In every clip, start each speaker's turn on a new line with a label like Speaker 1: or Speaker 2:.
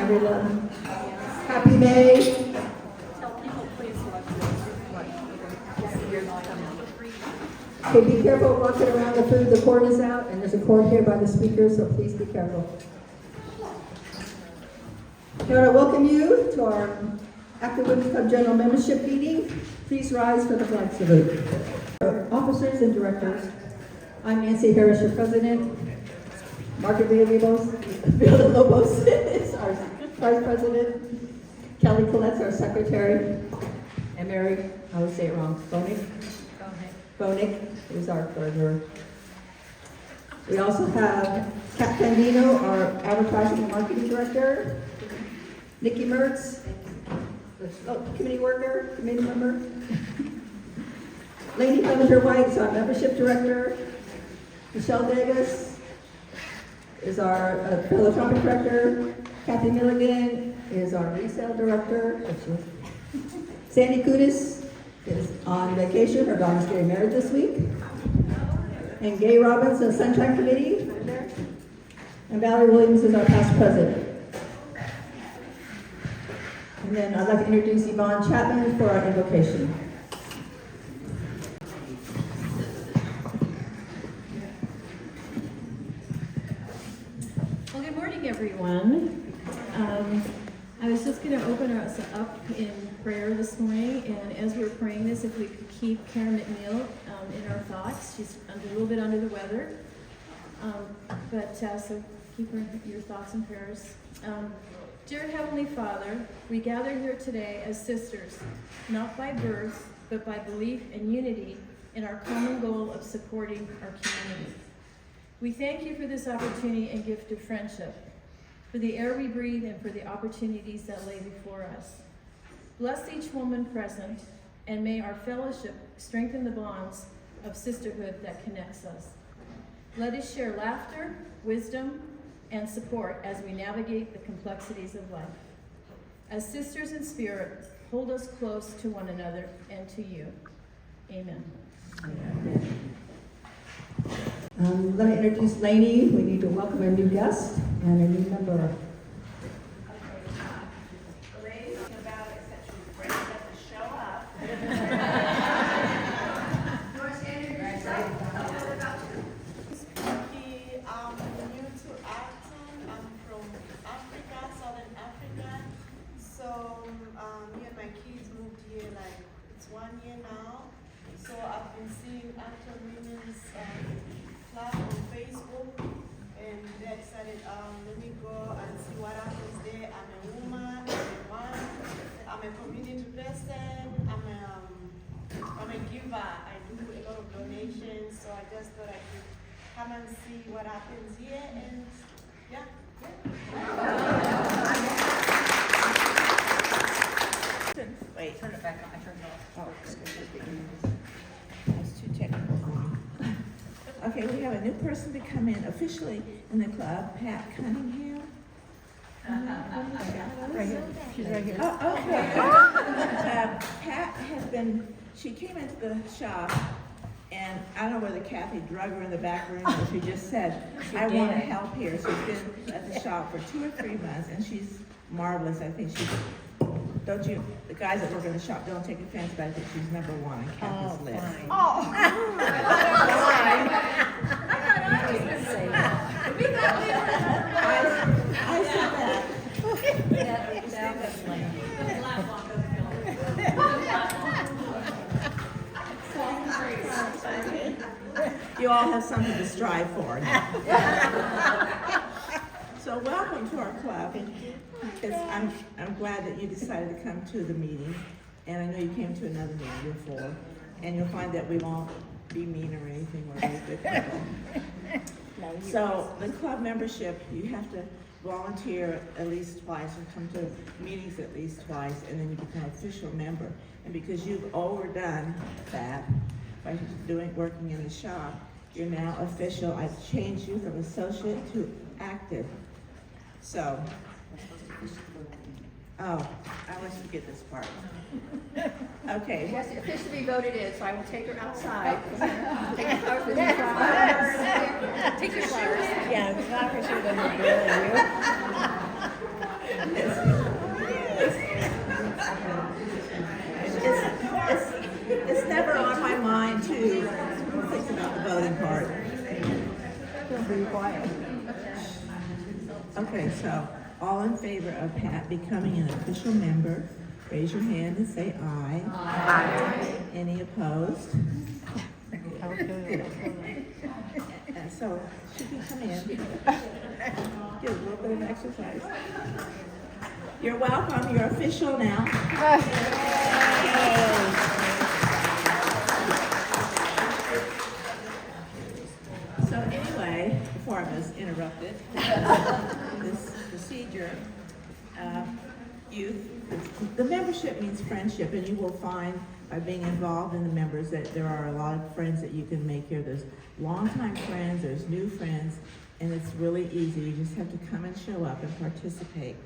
Speaker 1: everyone. Happy May.
Speaker 2: Tell people please what
Speaker 1: Okay, be careful walking around the food. The cord is out, and there's a cord here by the speaker, so please be careful. I want to welcome you to our Active Women's Club General Membership Meeting. Please rise for the flag salute. Our officers and directors, I'm Nancy Harris, your president. Margaret Villalobos is our vice president. Kelly Collette's our secretary. And Mary, I always say it wrong, Bonick is our treasurer. We also have Kat Pandino, our advertising and marketing director. Nikki Mertz, committee member. Lady Senator White is our membership director. Michelle Davis is our philanthropic director. Kathy Milligan is our resale director. Sandy Kudis is on vacation. Her daughter's getting married this week. And Gay Robbins, the Sunshine Committee. And Valerie Williams is our past president. And then I'd like to introduce Yvonne Chapman for our invocation.
Speaker 3: Well, good morning, everyone. I was just going to open us up in prayer this morning, and as we're praying this, if we could keep Karen McNeil in our thoughts. She's a little bit under the weather, so keep her in your thoughts and prayers. Dear Heavenly Father, we gather here today as sisters, not by birth, but by belief and unity in our common goal of supporting our community. We thank you for this opportunity and gift of friendship, for the air we breathe and for the opportunities that lay before us. Bless each woman present, and may our fellowship strengthen the bonds of sisterhood that connects us. Let us share laughter, wisdom, and support as we navigate the complexities of life. As sisters in spirit, hold us close to one another and to you. Amen.
Speaker 1: Let me introduce Lainey. We need to welcome a new guest and a new member.
Speaker 4: Me and my kids moved here it's 1 year now. So I've been seeing Acton Women's Club on Facebook, and they decided, let me go and see what happens there. I'm a woman, I'm a wife, I'm a community person, I'm a giver. I do a lot of donations, so I just thought I could come and see what happens here, and yeah.
Speaker 2: Wait, turn it back on. I turned it off.
Speaker 5: Oh, excuse me. That's too technical. Okay, we have a new person to come in officially in the club, Pat Cunningham.
Speaker 1: Right here. She's right here.
Speaker 5: Oh, okay. Pat has been, she came into the shop, and I don't know whether Kathy drug her in the back room or she just said, I want to help here. So she's been at the shop for 2 or 3 months, and she's marvelous. I think she's, don't you, the guys that work in the shop don't take offense, but I think she's number 1 on Kathy's list.
Speaker 2: Fine.
Speaker 5: I said that. You all have something to strive for. So welcome to our club. I'm glad that you decided to come to the meeting, and I know you came to another meeting before, and you'll find that we won't be mean or anything. We're very good people. So the club membership, you have to volunteer at least twice or come to meetings at least twice, and then you become an official member. And because you've overdone that by working in the shop, you're now official. I've changed you from associate to active. So, oh, I always forget this part. Okay.
Speaker 2: Yes, officially voted in, so I will take her outside. Take your flowers with you. Take your flowers.
Speaker 5: Yeah, the flowers are going to be
Speaker 2: Be quiet.
Speaker 5: Okay, so all in favor of Pat becoming an official member, raise your hand and say aye. Aye. Any opposed? And so she can come in, get a little bit of exercise. You're welcome, you're official now. So anyway, before I was interrupted, this procedure, the membership means friendship, and you will find by being involved in the members that there are a lot of friends that you can make here. There's longtime friends, there's new friends, and it's really easy. You just have to come and show up and participate.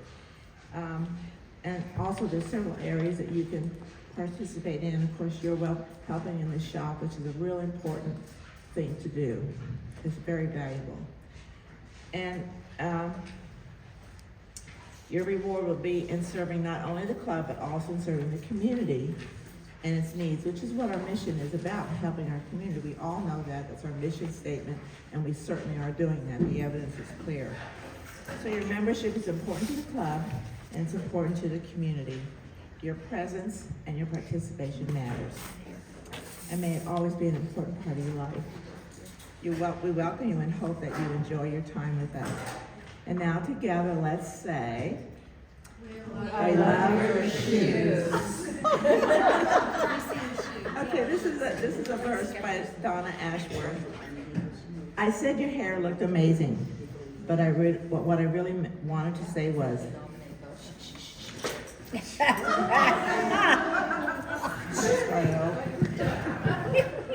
Speaker 5: And also there's several areas that you can participate in. Of course, you're helping in the shop, which is a real important thing to do. It's very valuable. And your reward will be in serving not only the club, but also in serving the community and its needs, which is what our mission is about, helping our community. We all know that. That's our mission statement, and we certainly are doing that. The evidence is clear. So your membership is important to the club, and it's important to the community. Your presence and your participation matters. And may it always be an important part of your life. We welcome you and hope that you enjoy your time with us. And now together, let's say, I love your shoes. Okay, this is a verse by Donna Ashworth. I said your hair looked amazing, but what I really wanted to say was,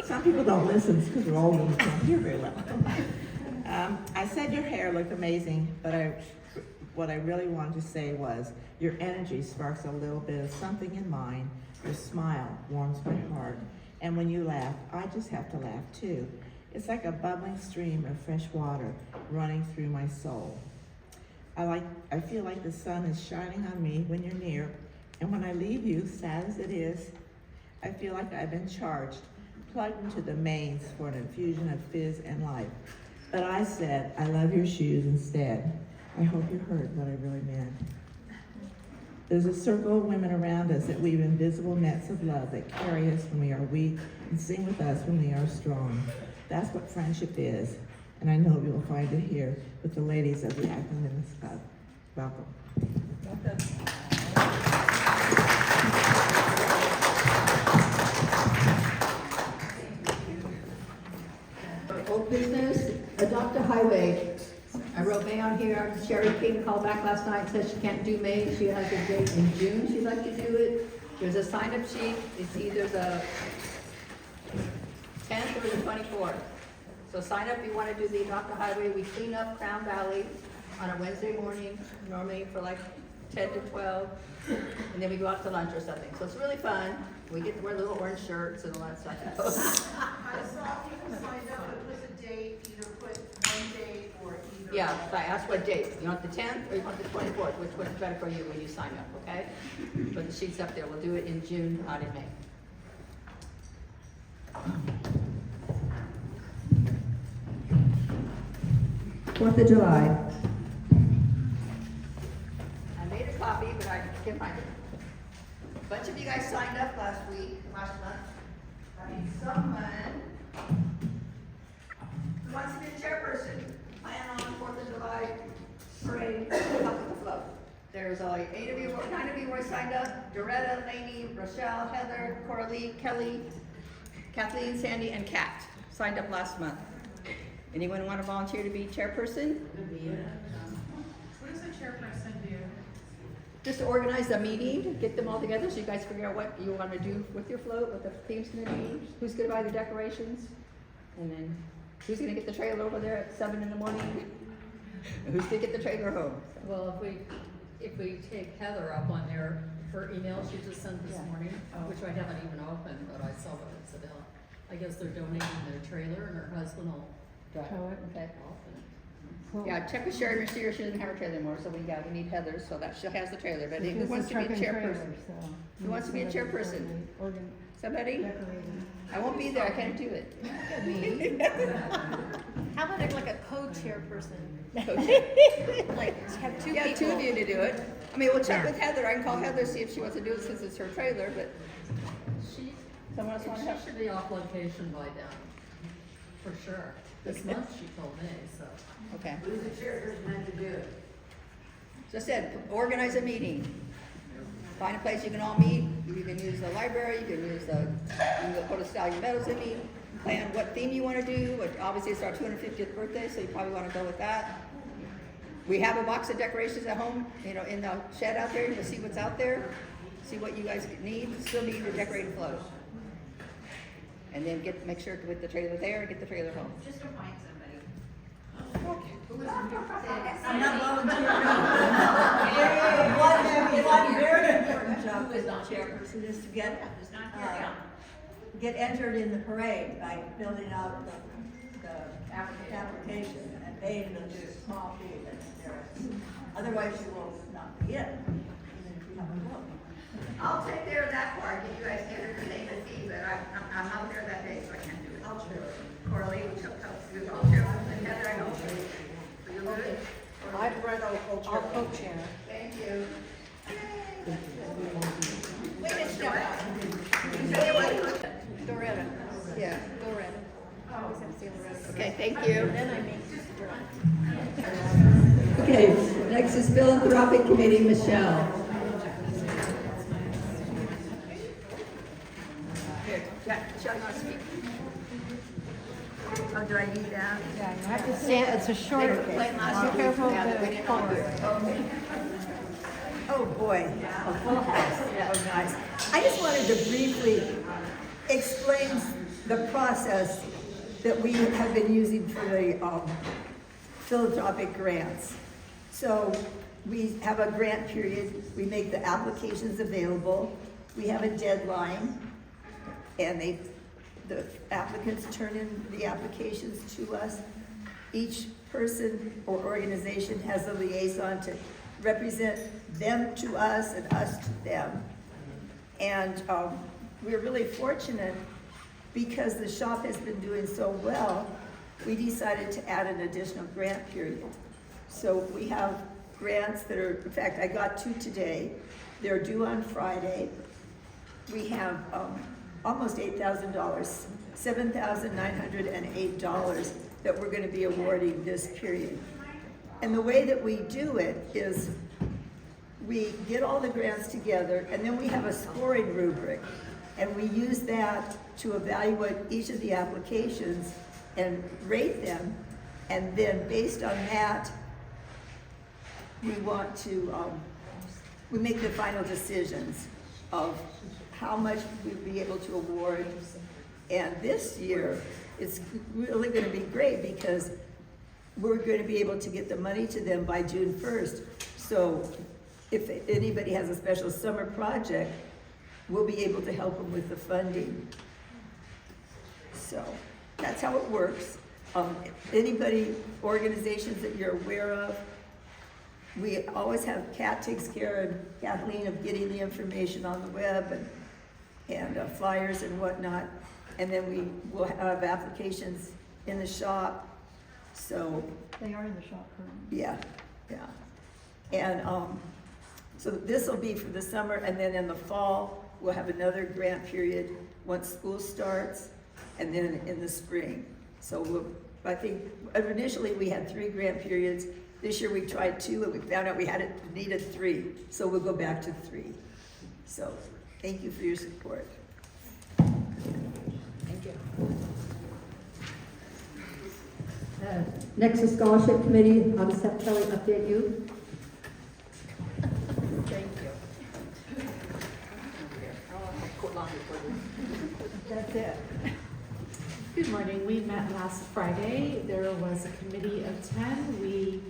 Speaker 5: some people don't listen because they're old and can't hear very well. I said your hair looked amazing, but what I really wanted to say was, your energy sparks a little bit of something in mine. Your smile warms my heart. And when you laugh, I just have to laugh too. It's like a bubbling stream of fresh water running through my soul. I feel like the sun is shining on me when you're near. And when I leave you, sad as it is, I feel like I've been charged, plugged into the mains for an infusion of fizz and life. But I said, I love your shoes instead. I hope you heard what I really meant. There's a circle of women around us that weave invisible nets of love that carry us when we are weak and sing with us when we are strong. That's what friendship is, and I know you will find it here with the ladies of the Acton Women's Club. Welcome.
Speaker 2: Old business, adopt a highway. I wrote May on here. Sherry King called back last night, said she can't do May. She has a date in June she'd like to do it. There's a sign-up sheet. It's either the 10th or the 24th. So sign up if you want to do the adopt a highway. We clean up Crown Valley on a Wednesday morning, normally for like 10 to 12. And then we go out to lunch or something. So it's really fun. We get to wear little orange shirts and all that stuff.
Speaker 4: I saw people signed up and put the date, either put one date or either.
Speaker 2: Yeah, so I asked what date. You want the 10th or you want the 24th? Which one's better for you when you sign up, okay? Put the sheets up there. We'll do it in June, not in May.
Speaker 1: Fourth of July.
Speaker 2: I made a copy, but I can't find it. A bunch of you guys signed up last month. I mean, someone who wants to be a chairperson, plan on 4th of July parade, up with the flow. There's like 9 of you were signed up. Doretta, Lainey, Rochelle, Heather, Coralie, Kelly, Kathleen, Sandy, and Kat signed up last month. Anyone want to volunteer to be chairperson?
Speaker 6: What does a chairperson do?
Speaker 2: Just to organize a meeting, get them all together so you guys figure out what you want to do with your float, what the theme's going to be, who's going to buy the decorations, and then who's going to get the trailer over there at 7 in the morning, and who's going to get the trailer home.
Speaker 7: Well, if we take Heather up on there, her email she just sent this morning, which I haven't even opened, but I saw what it's about. I guess they're donating their trailer and her husband will drive it.
Speaker 2: Okay.
Speaker 7: off in it.
Speaker 2: Yeah, check with Sherry, she doesn't have her trailer anymore, so we need Heather, so that she has the trailer, but who wants to be a chairperson? Who wants to be a chairperson? Somebody? I won't be there, I can't do it.
Speaker 3: How about like a co-chairperson?
Speaker 2: Like,
Speaker 3: Have two
Speaker 2: yeah, two
Speaker 3: people.
Speaker 2: of you to do it. I mean, we'll check with Heather. I can call Heather, see if she wants to do it since it's her trailer, but
Speaker 7: She,
Speaker 2: someone else want to help?
Speaker 7: she should be off location by then, for sure. This month, she told me, so.
Speaker 2: Okay. Who's the chairperson meant to do it? Just said, organize a meeting. Find a place you can all meet. You can use the library, you can use you can go to Stallion Meadows and meet. Plan what theme you want to do, which obviously it's our 250th birthday, so you probably want to go with that. We have a box of decorations at home, you know, in the shed out there. You'll see what's out there. See what you guys need. Still need your decorated float. And then make sure to put the trailer there and get the trailer home.
Speaker 6: Just to find somebody.
Speaker 1: I'm not volunteering. One very important job as the chairperson is to get entered in the parade by filling out the application and paying the small fee that's there. Otherwise you will not be in, even if you have a vote.
Speaker 2: I'll take care of that part. You guys entered the name and fee, but I'm out there that day, so I can't do it.
Speaker 1: I'll share it.
Speaker 2: Coralie, which helps you all chair, and Heather, I know. So you're good?
Speaker 4: I've read our co-chair.
Speaker 2: Thank you.
Speaker 3: Wait a minute, Loretta.
Speaker 2: Yeah.
Speaker 3: Loretta. I always have to say Loretta.
Speaker 2: Okay, thank you.
Speaker 3: Then I make Loretta.
Speaker 1: Okay, next is Philanthropic Committee, Michelle.
Speaker 2: Here, Jack, Michelle, you want to speak? Oh, do I need that?
Speaker 3: Yeah, you have to stand, it's a short,
Speaker 2: Be
Speaker 3: careful
Speaker 2: Yeah,
Speaker 3: of
Speaker 2: we
Speaker 3: the
Speaker 2: didn't
Speaker 3: phone.
Speaker 2: order it. Okay.
Speaker 8: Oh, boy, a full house. Oh, nice. I just wanted to briefly explain the process that we have been using for the philanthropic grants. So we have a grant period, we make the applications available, we have a deadline, and the applicants turn in the applications to us. Each person or organization has a liaison to represent them to us and us to them. And we're really fortunate because the shop has been doing so well, we decided to add an additional grant period. So we have grants that are, in fact, I got two today. They're due on Friday. We have almost $8,000, $7,908 that we're gonna be awarding this period. And the way that we do it is we get all the grants together and then we have a scoring rubric. And we use that to evaluate each of the applications and rate them. And then based on that, we want to, we make the final decisions of how much we'll be able to award. And this year, it's really gonna be great because we're gonna be able to get the money to them by June 1st. So if anybody has a special summer project, we'll be able to help them with the funding. So that's how it works. Anybody, organizations that you're aware of, we always have Kat takes care, and Kathleen, of getting the information on the web and flyers and whatnot. And then we will have applications in the shop. So
Speaker 3: They are in the shop currently.
Speaker 8: yeah. And so this will be for the summer, and then in the fall, we'll have another grant period once school starts, and then in the spring. So I think initially we had 3 grant periods. This year we tried 2, and we found out we needed 3. So we'll go back to 3. So thank you for your support.
Speaker 2: Thank you.
Speaker 1: Next is Scholarship Committee. I'll just have Kelly update you.
Speaker 2: Thank you.
Speaker 1: That's it.
Speaker 9: Good morning. We met last Friday. There was a committee of 10. We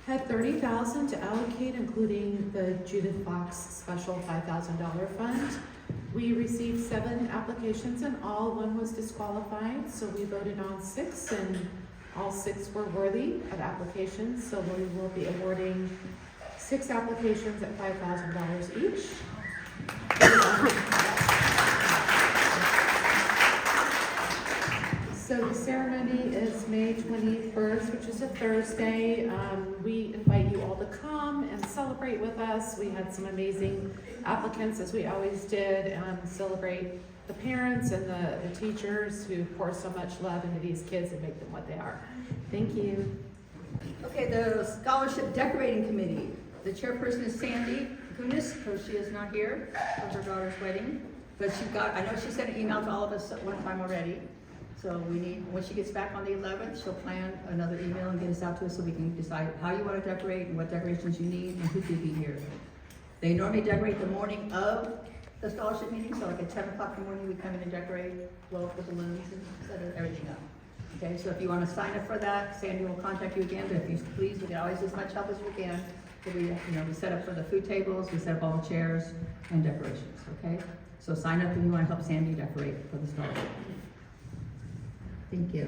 Speaker 9: had $30,000 to allocate, including the Judith Fox special $5,000 fund. We received 7 applications in all. 1 was disqualified, so we voted on 6, and all 6 were worthy of applications. So we will be awarding 6 applications at $5,000 each. So the ceremony is May 21st, which is a Thursday. We invite you all to come and celebrate with us. We had some amazing applicants, as we always did, celebrate the parents and the teachers who pour so much love into these kids and make them what they are. Thank you.
Speaker 2: Okay, the Scholarship Decorating Committee. The chairperson is Sandy Kunis, so she is not here for her daughter's wedding. But I know she sent an email to all of us at one time already. So we need, when she gets back on the 11th, she'll plan another email and get us out to us so we can decide how you want to decorate and what decorations you need and who could be here. They normally decorate the morning of the scholarship meeting, so like at 10 o'clock in the morning, we come in and decorate, blow up the balloons and set everything up. Okay, so if you want to sign up for that, Sandy will contact you again, but if you please, we can always as much help as we can. So we set up for the food tables, we set up all the chairs and decorations, okay? So sign up if you want to help Sandy decorate for the scholarship. Thank you.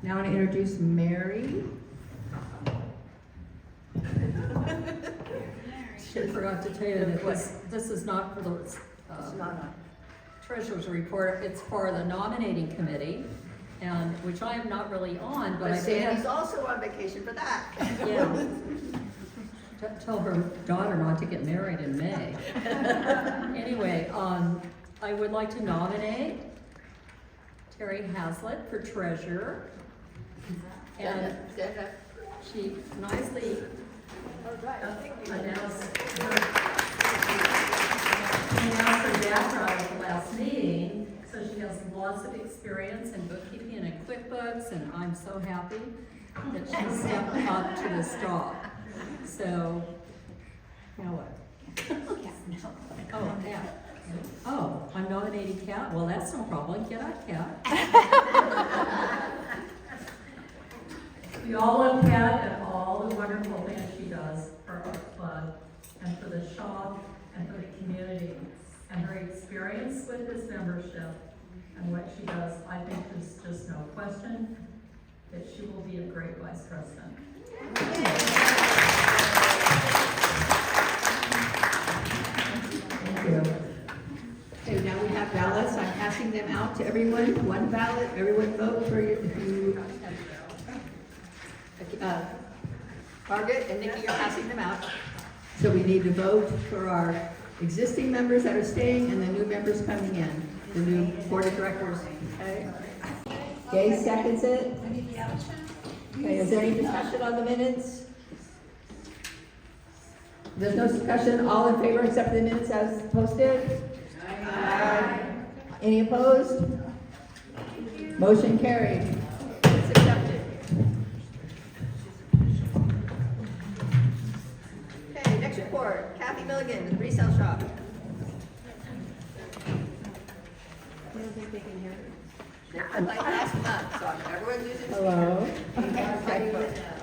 Speaker 2: Now I want to introduce Mary.
Speaker 7: Should forgot to tell you that this is not for the treasurer's report, it's for the nominating committee, and which I am not really on, but
Speaker 2: But
Speaker 7: I did
Speaker 2: Sandy's
Speaker 7: have,
Speaker 2: also on vacation for that.
Speaker 7: yeah. Tell her daughter not to get married in May. Anyway, I would like to nominate Terry Haslett for treasurer. And she nicely announced her background at the last meeting, so she has lots of experience in bookkeeping and in QuickBooks, and I'm so happy that she stepped up to the job. So, now what? Oh, Kat. Oh, I'm nominating Kat? Well, that's no problem. Get out, Kat. We all love Kat and all the wonderful things she does for our club and for the shop and for the community. And her experience with this membership and what she does, I think there's just no question that she will be a great vice president.
Speaker 2: Thank you. Okay, now we have ballots. I'm passing them out to everyone. One ballot, everyone vote for you. If you, Margaret and Nikki, you're passing them out. So we need to vote for our existing members that are staying and the new members coming in, the new board of directors. Okay. Gay seconds it. Okay, is there any discussion on the minutes? There's no discussion. All in favor except for the minutes as posted? Aye. Any opposed? Motion carried. It's accepted. Okay, next report. Kathy Milligan, resale shop.
Speaker 3: You don't think they can hear?
Speaker 2: Like last month, so everyone's using.
Speaker 10: Hello.
Speaker 2: Okay.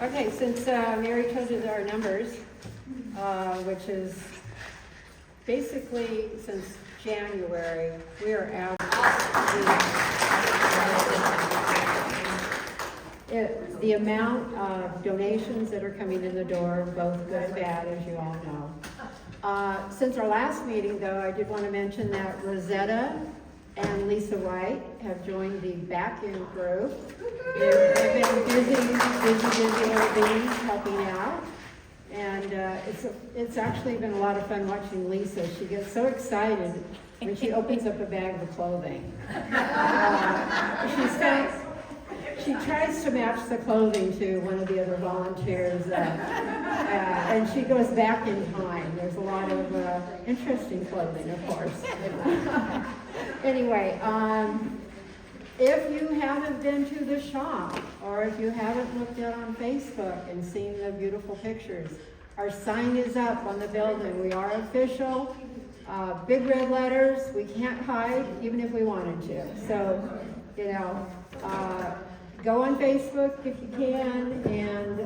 Speaker 10: Okay, since Mary told us our numbers, which is basically since January, we are the amount of donations that are coming in the door, both good and bad, as you all know. Since our last meeting, though, I did want to mention that Rosetta and Lisa White have joined the back-end group. They've been busy everything, helping out. And it's actually been a lot of fun watching Lisa. She gets so excited when she opens up a bag of clothing. She tries to match the clothing to one of the other volunteers, and she goes back in time. There's a lot of interesting clothing, of course. Anyway, if you haven't been to the shop, or if you haven't looked out on Facebook and seen the beautiful pictures, our sign is up on the building. We are official. Big red letters. We can't hide, even if we wanted to. So, go on Facebook if you can, and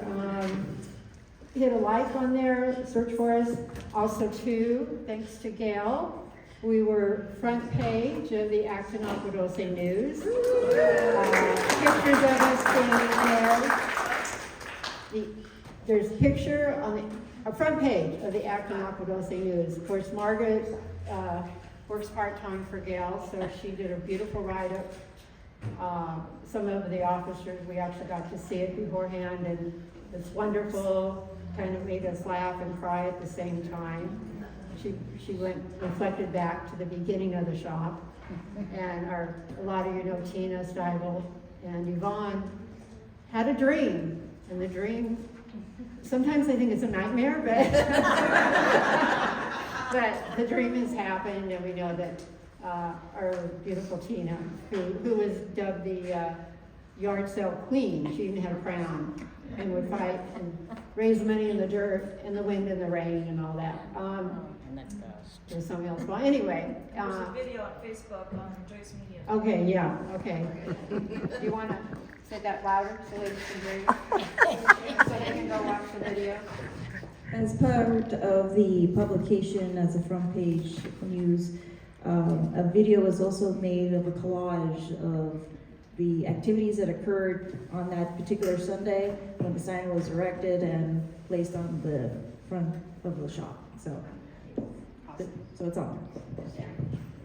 Speaker 10: hit a like on there. Search for us. Also, too, thanks to Gail, we were front page of the Acton Aguadulce News. Pictures of us standing there. There's a picture on the front page of the Acton Aguadulce News. Of course, Margaret works part-time for Gail, so she did a beautiful write-up. Some of the officers, we actually got to see it beforehand, and it's wonderful, kind of made us laugh and cry at the same time. She reflected back to the beginning of the shop, and a lot of you know Tina Stiebel and Yvonne had a dream, and the dream, sometimes I think it's a nightmare, but the dream has happened, and we know that our beautiful Tina, who was dubbed the yard sale queen, she even had a crown, and would fight and raise money in the dirt, in the wind, and the rain, and all that. There's something else. Well, anyway.
Speaker 6: There's a video on Facebook on Joyce Media.
Speaker 10: Okay, yeah, okay. Do you want to say that louder so they can hear you? So they can go watch the video?
Speaker 11: As part of the publication as a front page news, a video was also made of a collage of the activities that occurred on that particular Sunday when the sign was erected and placed on the front of the shop. So it's on.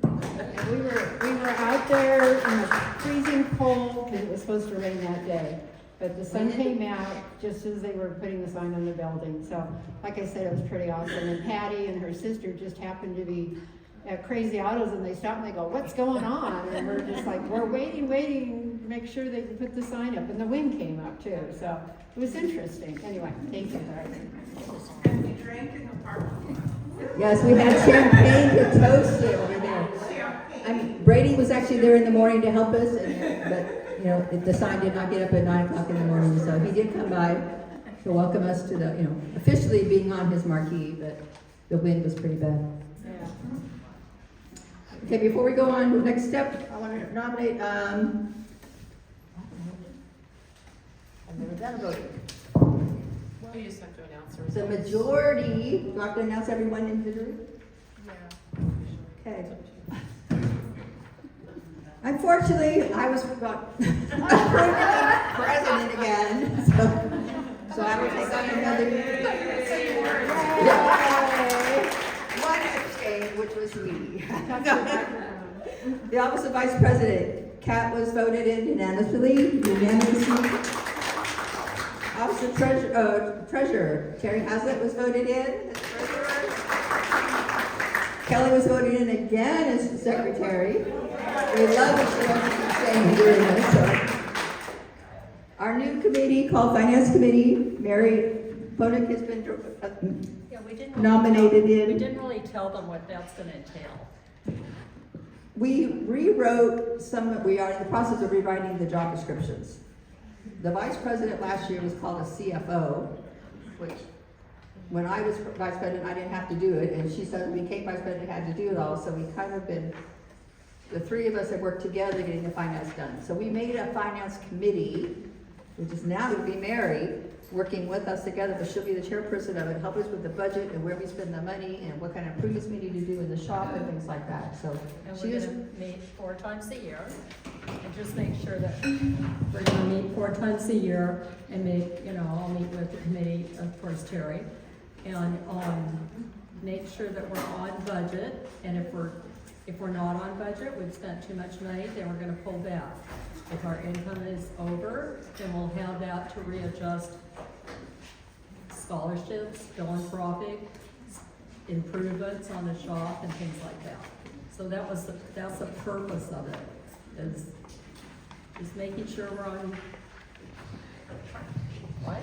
Speaker 10: And we were out there in the freezing cold because it was supposed to rain that day. But the sun came out just as they were putting the sign on the building. So, like I said, it was pretty awesome. And Patty and her sister just happened to be at Crazy Autos, and they stop and they go, "What's going on?" And we're just like, we're waiting to make sure they can put the sign up. And the wind came up too. So it was interesting. Anyway, thank you.
Speaker 6: And we drank in the parking lot.
Speaker 1: Yes, we had champagne to toast it over there. Brady was actually there in the morning to help us, but you know, the sign did not get up at 9 o'clock in the morning, so he did come by to welcome us to the, officially being on his marquee, but the wind was pretty bad.
Speaker 10: Yeah.
Speaker 1: Okay, before we go on to the next step, I want to nominate, I've never done a vote.
Speaker 6: We just have to announce the
Speaker 1: The
Speaker 6: results.
Speaker 1: majority, do I have to announce everyone individually? Okay. Unfortunately, I was president again, so I will take on another. One abstained, which was me. The office of vice president, Kat was voted in unanimously. Office of treasurer, Terry Haslett was voted in as treasurer. Kelly was voted in again as secretary. We love that she wasn't staying doing this. So. Our new committee called Finance Committee, Mary Bonick has been
Speaker 7: Yeah, we didn't.
Speaker 1: nominated
Speaker 7: We
Speaker 1: in.
Speaker 7: didn't really tell them what that's gonna entail.
Speaker 1: We rewrote we are in the process of rewriting the job descriptions. The vice president last year was called a CFO, which when I was vice president, I didn't have to do it, and she said when we became vice president, had to do it all, so we kind of the three of us have worked together getting the finance done. So we made a finance committee, which is now going to be Mary, working with us together, but she'll be the chairperson of it, help us with the budget and where we spend the money and what kind of improvements we need to do in the shop and things like that, so.
Speaker 7: And
Speaker 1: she
Speaker 7: we're
Speaker 1: is.
Speaker 7: gonna meet 4 times a year, and just make sure that we're gonna meet 4 times a year, and I'll meet with the committee, of course, Terry, and, make sure that we're on budget, and if we're not on budget, we've spent too much money, then we're gonna pull back. If our income is over, then we'll have that to readjust scholarships, philanthropic, improvements on the shop and things like that. So that's the purpose of it, is making sure we're on. What?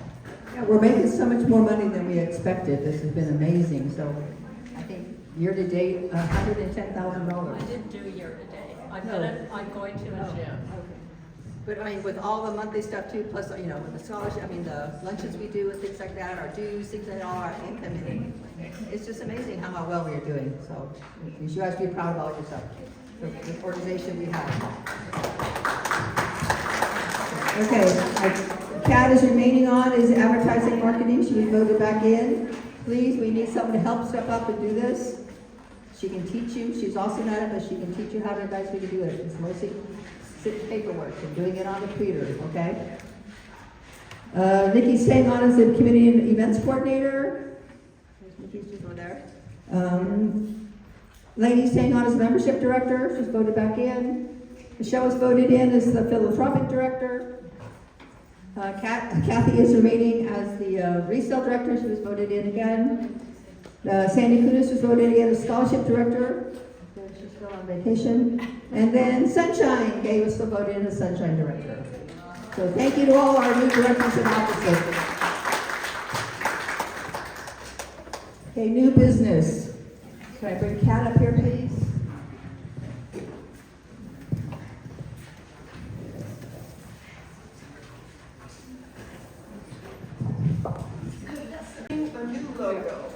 Speaker 1: Yeah, we're making so much more money than we expected. This has been amazing. So I think year to date, $110,000.
Speaker 7: I didn't do year to date. I'm going to in June.
Speaker 1: But I mean, with all the monthly stuff too, plus, with the scholarship, the lunches we do and things like that, our dues, things like that, all our income, it's just amazing how well we are doing. So you should guys be proud of all yourself, the organization we have. Okay, Kat is remaining on, is advertising marketing. She was voted back in. Please, we need someone to help step up and do this. She can teach you. She's also not it, but she can teach you how to advise you to do it. It's mostly paperwork and doing it on the computer, okay? Nikki's staying on as the community and events coordinator. Nikki's just over there. Lainey's staying on as membership director. She's voted back in. Michelle was voted in as the philanthropic director. Kathy is remaining as the resale director. She was voted in again. Sandy Kunis was voted in as scholarship director. She's still on vacation. And then Sunshine, Gay was still voted in as Sunshine director. So thank you to all our new directors and officers. Okay, new business. Can I bring Kat up here, please?
Speaker 4: A new logo.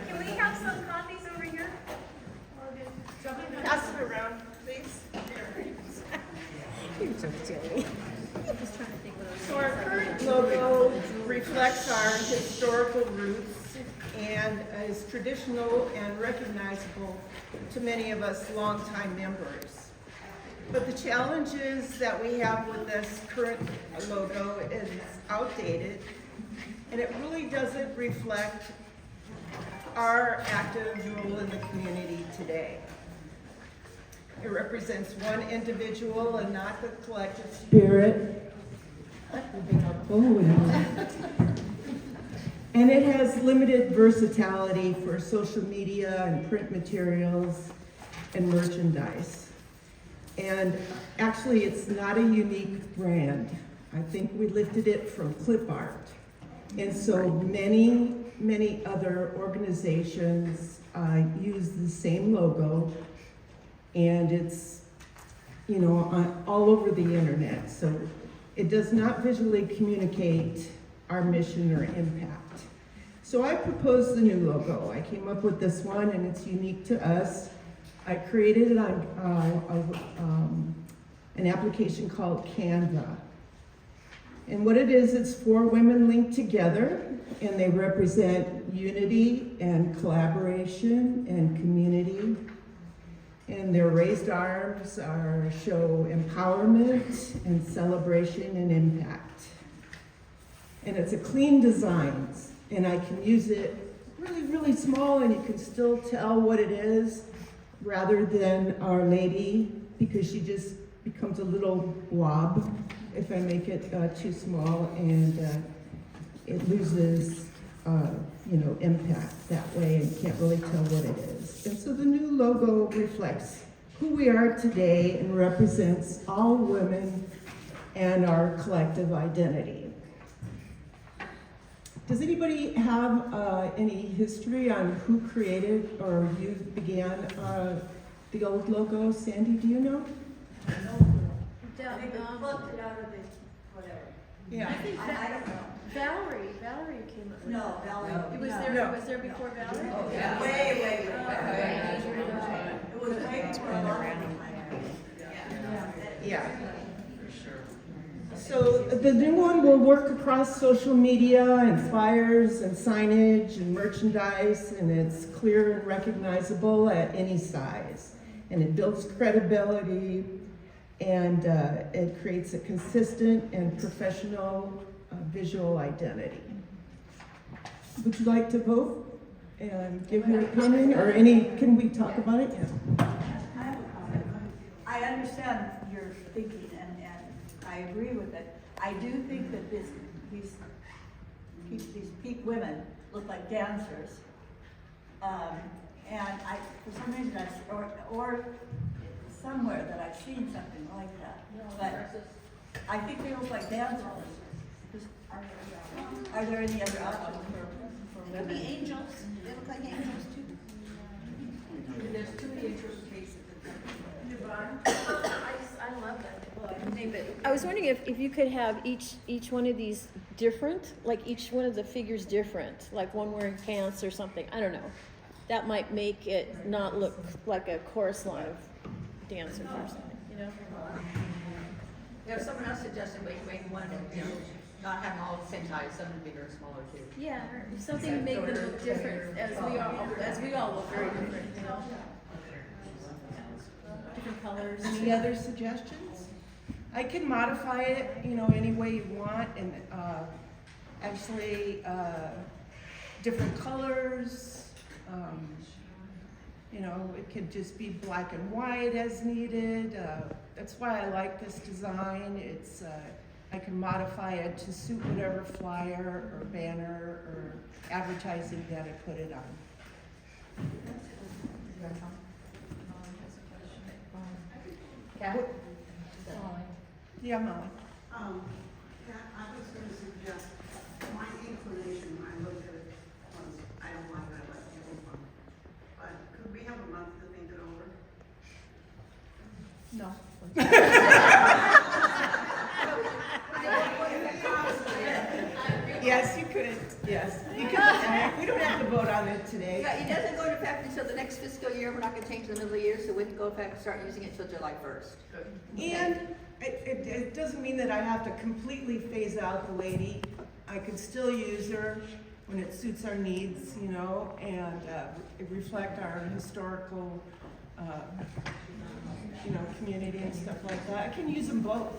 Speaker 6: Can we have some copies over here?
Speaker 4: Pass it around, please. So our current logo reflects our historical roots and is traditional and recognizable to many of us longtime members. But the challenges that we have with this current logo is outdated, and it really doesn't reflect our active role in the community today. It represents one individual and not the collective spirit. And it has limited versatility for social media and print materials and merchandise. And actually, it's not a unique brand. I think we lifted it from clip art. And so many other organizations use the same logo, and it's, you know, all over the internet. So it does not visually communicate our mission or impact. So I proposed the new logo. I came up with this one, and it's unique to us. I created it on an application called Canva. And what it is, it's 4 women linked together, and they represent unity and collaboration and community. And their raised arms show empowerment and celebration and impact. And it's a clean design, and I can use it really, really small, and you can still tell what it is, rather than Our Lady, because she just becomes a little blob if I make it too small, and it loses, impact that way, and can't really tell what it is. And so the new logo reflects who we are today and represents all women and our collective identity. Does anybody have any history on who created or began the old logo? Sandy, do you know? Yeah.
Speaker 3: I think
Speaker 2: I don't know.
Speaker 3: Valerie came up with it.
Speaker 2: No, Valerie.
Speaker 3: It was
Speaker 4: No.
Speaker 3: there, was there before Valerie?
Speaker 2: Oh, yeah. Way. It was way before a lot of time.
Speaker 4: Yeah. So the new one will work across social media and flyers and signage and merchandise, and it's clear and recognizable at any size. And it builds credibility, and it creates a consistent and professional visual identity. Would you like to vote and give your opinion, or can we talk about it? Yeah.
Speaker 2: I have a comment. I understand your thinking, and I agree with it. I do think that these peak women look like dancers. And for some reason, or somewhere that I've seen something like that. But I think they look like dancers. Are there any other options for women?
Speaker 8: Could be angels, they look like angels too.
Speaker 2: There's too many interpretations.
Speaker 3: I love that. I was wondering if you could have each one of these different, like each one of the figures different, like one wearing pants or something, I don't know. That might make it not look like a chorus line of dancers or something, you know?
Speaker 2: If someone else suggested we make one of them,
Speaker 7: Not having all the same size, some would be very smaller too.
Speaker 3: Yeah, or something to make them look different, as we all look very different, you know? Different colors.
Speaker 4: Any other suggestions? I can modify it, you know, any way you want, and, actually, different colors, you know, it could just be black and white as needed, that's why I like this design, it's, I can modify it to suit whatever flyer or banner or advertising that I put it on.
Speaker 7: Kat?
Speaker 4: Yeah, Molly.
Speaker 12: Yeah, I was gonna suggest, my inclination when I looked at it was, I don't like that, I like the old one. But could we have a month to think it over?
Speaker 4: No. Yes, you could, yes. You could, we don't have to vote on it today.
Speaker 2: Yeah, it doesn't go into effect until the next fiscal year, we're not gonna change in the middle of the year, so we can go back and start using it till July 1st.
Speaker 4: And it doesn't mean that I have to completely phase out the lady. I can still use her when it suits our needs, you know, and reflect our historical, you know, community and stuff like that. I can use them both,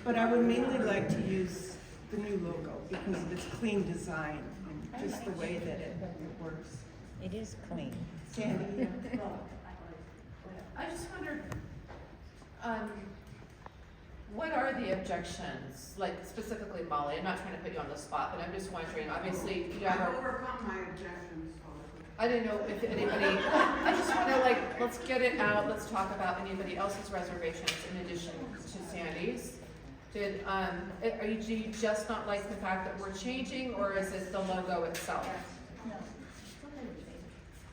Speaker 4: but I would mainly like to use the new logo because of its clean design and just the way that it works.
Speaker 13: It is clean.
Speaker 4: Sandy?
Speaker 9: I just wondered, what are the objections, like specifically Molly? I'm not trying to put you on the spot, but I'm just wondering, obviously, you have
Speaker 12: I've
Speaker 9: a,
Speaker 12: overcome my objections, so.
Speaker 9: I didn't know if anybody, I just wanna like, let's get it out, let's talk about anybody else's reservations in addition to Sandy's. Did, do you just not like the fact that we're changing, or is it the logo itself?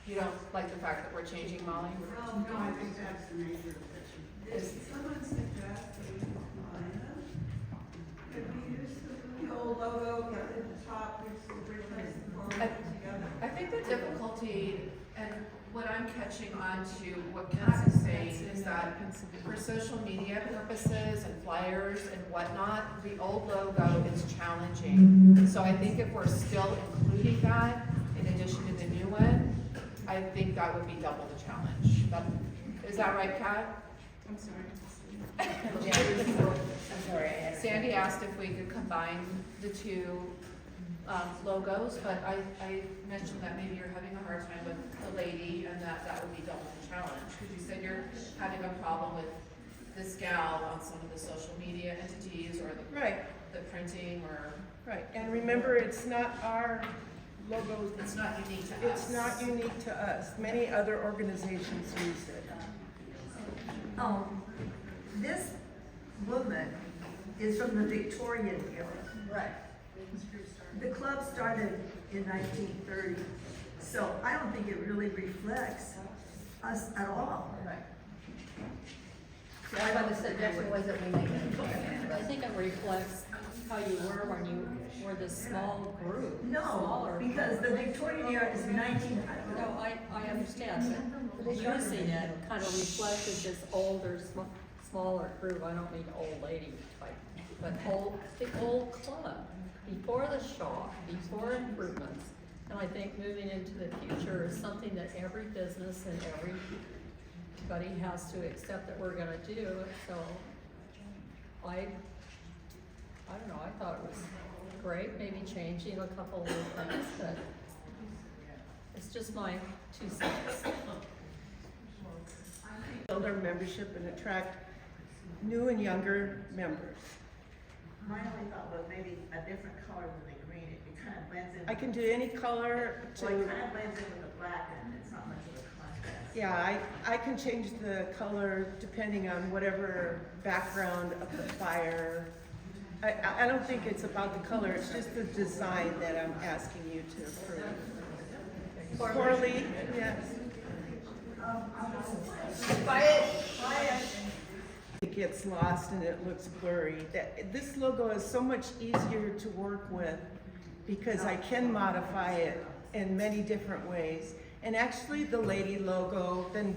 Speaker 9: You don't like the fact that we're changing, Molly?
Speaker 12: Well, no, I think that's the major issue. Did someone suggest that we combine them? Could we use the old logo at the top, which will replace the four together?
Speaker 9: I think the difficulty, and what I'm catching on to what Kat is saying, is that for social media purposes and flyers and whatnot, the old logo is challenging. So I think if we're still including that in addition to the new one, I think that would be double the challenge. Is that right, Kat?
Speaker 4: I'm sorry.
Speaker 9: Sandy asked if we could combine the two logos, but I mentioned that maybe you're having a hard time with the lady and that would be double the challenge. Because you said you're having a problem with this gal on some of the social media entities or the printing or.
Speaker 4: Right, and remember, it's not our logo.
Speaker 9: It's not unique to us.
Speaker 4: It's not unique to us. Many other organizations use it.
Speaker 8: This woman is from the Victorian era.
Speaker 2: Right.
Speaker 8: The club started in 1930, so I don't think it really reflects us at all.
Speaker 2: Right. That's why the suggestion was that we make it.
Speaker 7: I think it reflects how you were when you were this small group.
Speaker 8: No,
Speaker 7: smaller.
Speaker 8: because the Victorian era is 1900.
Speaker 7: No, I understand, but using it kind of reflected this older, smaller group. I don't mean old lady type, but the old club, before the shop, before improvements. And I think moving into the future is something that every business and everybody has to accept that we're gonna do. So I don't know, I thought it was great, maybe changing a couple of things, but it's just my 2 cents.
Speaker 4: Build our membership and attract new and younger members.
Speaker 5: My only thought was maybe a different color than the green, it kind of blends in.
Speaker 4: I can do any color to,
Speaker 5: Well, it kind of blends in with the black and it's not much of a contrast.
Speaker 4: yeah, I can change the color depending on whatever background of the flyer. I don't think it's about the color, it's just the design that I'm asking you to approve. Poorly, yes. It gets lost and it looks blurry. This logo is so much easier to work with because I can modify it in many different ways. And actually the lady logo, then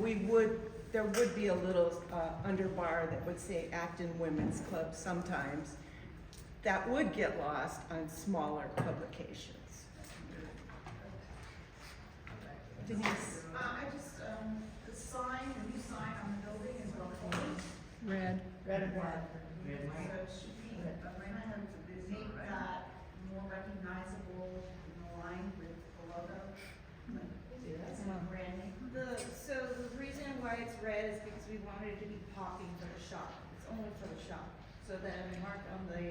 Speaker 4: there would be a little underbar that would say Acton Women's Club sometimes.
Speaker 12: that would get lost on smaller publications. Denise?
Speaker 6: I just, the sign, the new sign on the building is what color?
Speaker 3: Red.
Speaker 6: Red and white. So it should be a red, make that more recognizable in line with the logo. It's not branding.
Speaker 4: So the reason why it's red is because we wanted it to be popping for the shop. It's only for the shop. So that we marked on the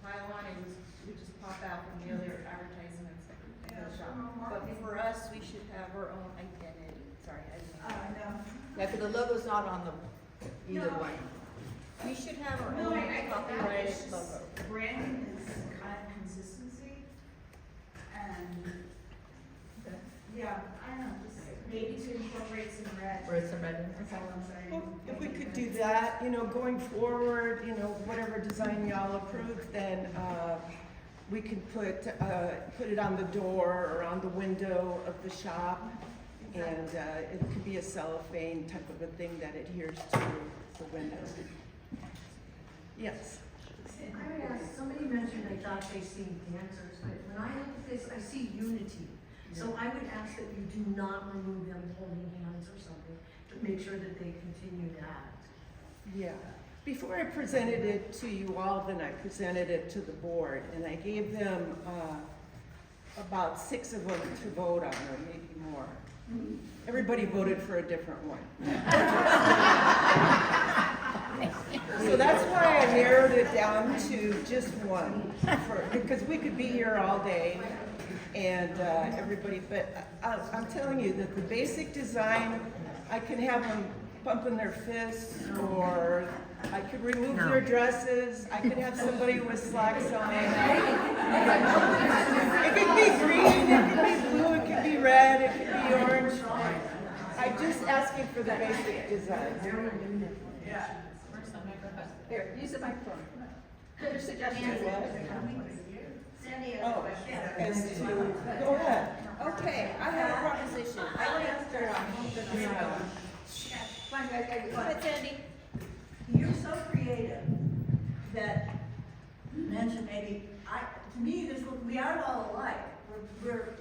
Speaker 4: pylon, it would just pop out from the other advertisements for the shop. But for us, we should have our own identity. Sorry, I didn't.
Speaker 2: Yeah, because the logo's not on the, either one.
Speaker 4: We should have our
Speaker 6: No,
Speaker 4: own
Speaker 6: I
Speaker 4: copyrighted
Speaker 6: think
Speaker 4: logo.
Speaker 6: branding is kind of consistency, and, yeah, I don't know, just maybe to incorporate some red.
Speaker 2: Where it's a red.
Speaker 6: That's all I'm saying.
Speaker 12: Well, if we could do that, going forward, whatever design y'all approve, then we can put it on the door or on the window of the shop. And it could be a cellophane type of a thing that adheres to the window. Yes.
Speaker 13: I would ask, somebody mentioned they thought they see dancers, but when I look at this, I see unity. So I would ask that you do not remove them holding hands or something, to make sure that they continue to act.
Speaker 12: Yeah. Before I presented it to you all, then I presented it to the board, and I gave them about 6 of them to vote on, or maybe more. Everybody voted for a different one. So that's why I narrowed it down to just one, because we could be here all day and everybody, but I'm telling you that the basic design, I can have them pumping their fists, or I could remove their dresses, I could have somebody with slacks on. It could be green, it could be blue, it could be red, it could be orange. I'm just asking for the basic design.
Speaker 2: Here, use the microphone. Your suggestion.
Speaker 6: Sandy has a
Speaker 12: Oh,
Speaker 6: question.
Speaker 12: as to, go ahead.
Speaker 4: Okay, I have a proposition. I would ask her,
Speaker 2: Fine, guys,
Speaker 4: go ahead, Sandy.
Speaker 14: You're so creative that you mentioned maybe, to me, we aren't all alike. We're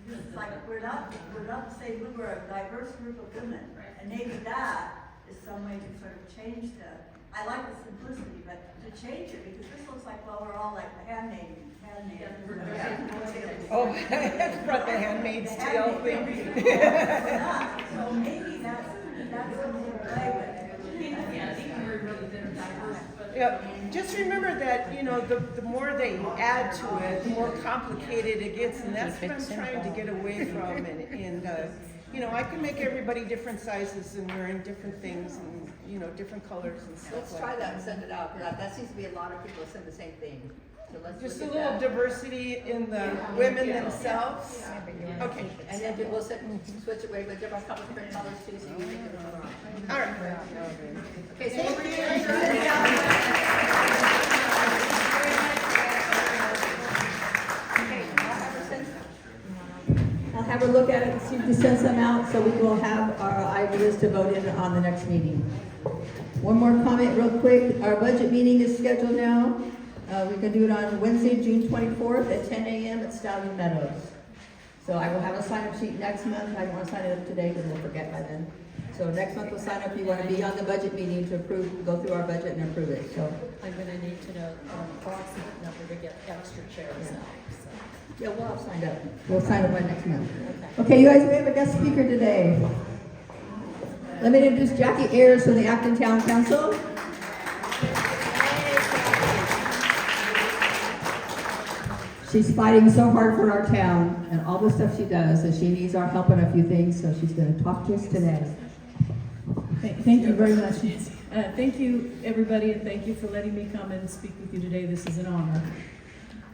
Speaker 14: just like, we're not the same, we're a diverse group of women. And maybe that is some way to sort of change I like the simplicity, but to change it, because this looks like, well, we're all like the handmaid.
Speaker 12: Oh, it's brought the Handmaid's Tale thing.
Speaker 14: So maybe that's something to play with.
Speaker 12: Yep. Just remember that, the more they add to it, the more complicated it gets, and that's what I'm trying to get away from. And I can make everybody different sizes and wearing different things and, different colors and stuff
Speaker 2: Let's
Speaker 12: like
Speaker 2: try that and send it out, because that seems to be a lot of people send the same thing. So let's
Speaker 12: Just a
Speaker 2: look
Speaker 12: little
Speaker 2: at that.
Speaker 12: diversity in the women themselves. Okay.
Speaker 2: And then we'll switch it away with different colors too, so you can make it all.
Speaker 12: All right.
Speaker 2: Okay, so we're going to send it out. I'll have her look at it and see if we send some out, so we will have our ideas to vote in on the next meeting. One more comment real quick. Our budget meeting is scheduled now. We can do it on Wednesday, June 24th at 10 a.m. at Stallion Meadows. So I will have a sign-up sheet next month. I don't want to sign it up today because we'll forget by then. So next month we'll sign up if you want to be on the budget meeting to go through our budget and approve it. So
Speaker 7: I'm gonna need to know approximate number to get extra chairs out, so.
Speaker 2: yeah, we'll have signed up. We'll sign up by next month.
Speaker 7: Okay.
Speaker 2: Okay, you guys, we have a guest speaker today. Let me introduce Jackie Ayers from the Acton Town Council. She's fighting so hard for our town and all the stuff she does, and she needs our help in a few things, so she's going to talk to us today.
Speaker 3: Thank you very much, Nancy. Thank you, everybody, and thank you for letting me come and speak with you today. This is an honor.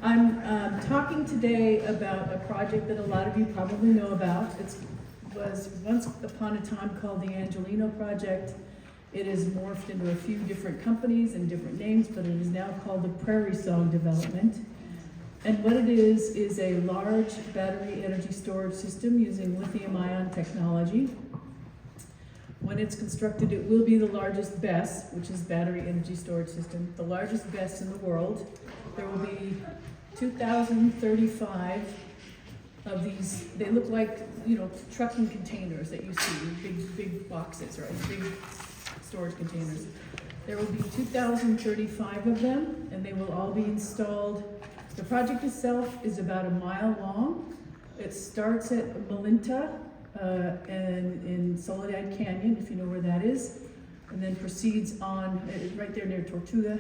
Speaker 3: I'm talking today about a project that a lot of you probably know about. It was once upon a time called the Angelino Project. It has morphed into a few different companies and different names, but it is now called the Prairie Song Development. And what it is a large battery energy storage system using lithium-ion technology.
Speaker 15: When it's constructed, it will be the largest BESS, which is Battery Energy Storage System, the largest BESS in the world. There will be 2,035 of these. They look like, you know, trucking containers that you see, big boxes, right? Big storage containers. There will be 2,035 of them, and they will all be installed. The project itself is about a mile long. It starts at Malinta, and in Soledad Canyon, if you know where that is, and then proceeds on, right there near Tortuga,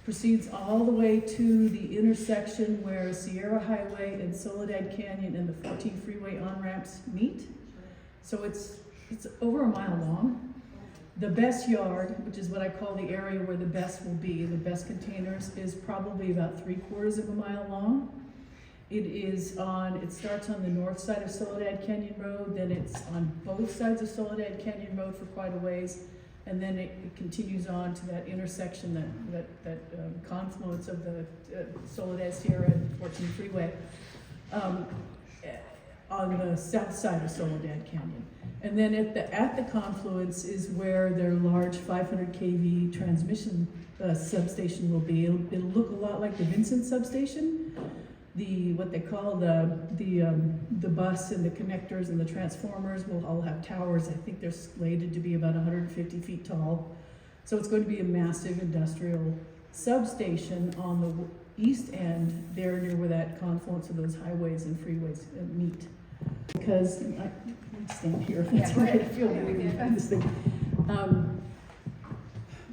Speaker 15: proceeds all the way to the intersection where Sierra Highway and Soledad Canyon and the 14 freeway on-ramps meet. So it's over a mile long. The BESS yard, which is what I call the area where the BESS will be, the BESS containers, is probably about 3/4 of a mile long. It starts on the north side of Soledad Canyon Road, then it's on both sides of Soledad Canyon Road for quite a ways, and then it continues on to that intersection, that confluence of the Soledad Sierra and 14 freeway on the south side of Soledad Canyon. And then at the confluence is where their large 500 kV transmission substation will be. It'll look a lot like the Vincent substation. What they call the bus and the connectors and the transformers will all have towers. I think they're slated to be about 150 feet tall. So it's going to be a massive industrial substation on the east end, there near where that confluence of those highways and freeways meet. Because I stand here if that's right. I feel weird on this thing.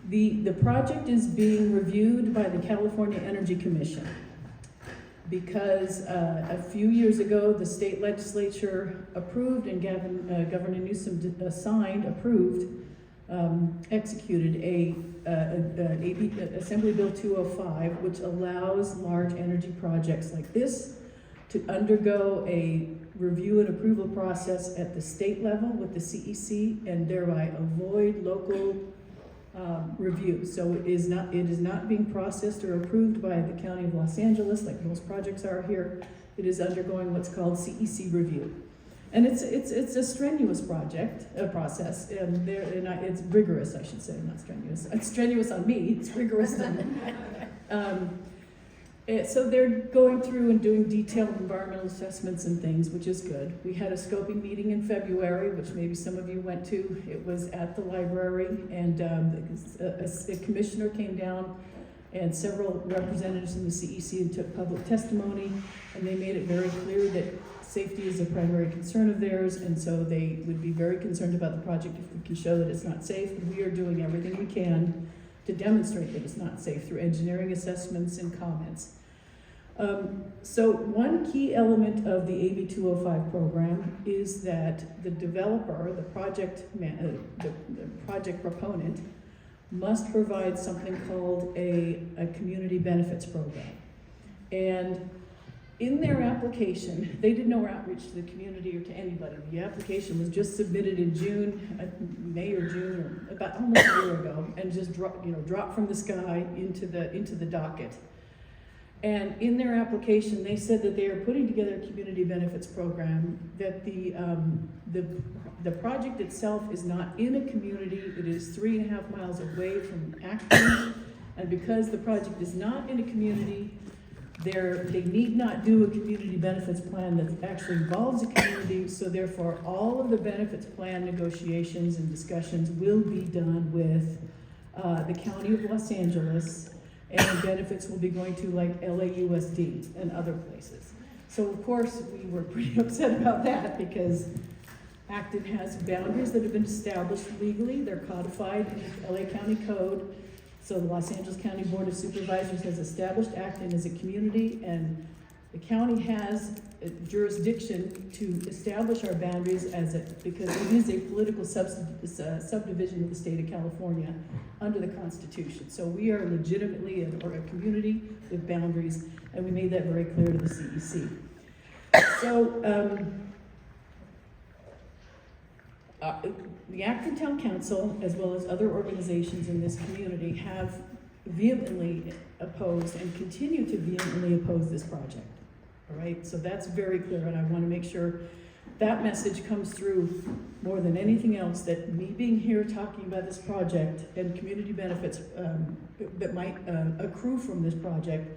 Speaker 15: The project is being reviewed by the California Energy Commission, because a few years ago, the state legislature approved, and Governor Newsom executed Assembly Bill 205, which allows large energy projects like this to undergo a review and approval process at the state level with the CEC, and thereby avoid local review. So it is not being processed or approved by the County of Los Angeles like most projects are here. It is undergoing what's called CEC review, and it's a strenuous process, and it's rigorous, I should say, not strenuous. It's strenuous on me. It's rigorous on them. So they're going through and doing detailed environmental assessments and things, which is good. We had a scoping meeting in February, which maybe some of you went to. It was at the library, and a commissioner came down, and several representatives from the CEC took public testimony, and they made it very clear that safety is a primary concern of theirs, and so they would be very concerned about the project if we can show that it's not safe. And we are doing everything we can to demonstrate that it's not safe through engineering assessments and comments. So one key element of the AB 205 program is that the developer, the project proponent, must provide something called a community benefits program. And in their application, they did no outreach to the community or to anybody. The application was just submitted in May or June, or about almost a year ago, and just dropped from the sky into the docket. And in their application, they said that they are putting together a community benefits program, that the project itself is not in a community. It is 3.5 miles away from Acton, and because the project is not in a community, they need not do a community benefits plan that actually involves a community, so therefore all of the benefits plan negotiations and discussions will be done with the County of Los Angeles, and the benefits will be going to like LAUSD and other places. So of course we were pretty upset about that, because Acton has boundaries that have been established legally. They're codified in the LA County Code. So the Los Angeles County Board of Supervisors has established Acton as a community, and the county has jurisdiction to establish our boundaries because it is a political subdivision of the state of California under the Constitution. So we are legitimately a community with boundaries, and we made that very clear to the CEC. So the Acton Town Council, as well as other organizations in this community, have vehemently opposed and continue to vehemently oppose this project. All right, so that's very clear, and I want to make sure that message comes through more than anything else, that me being here talking about this project and community benefits that might accrue from this project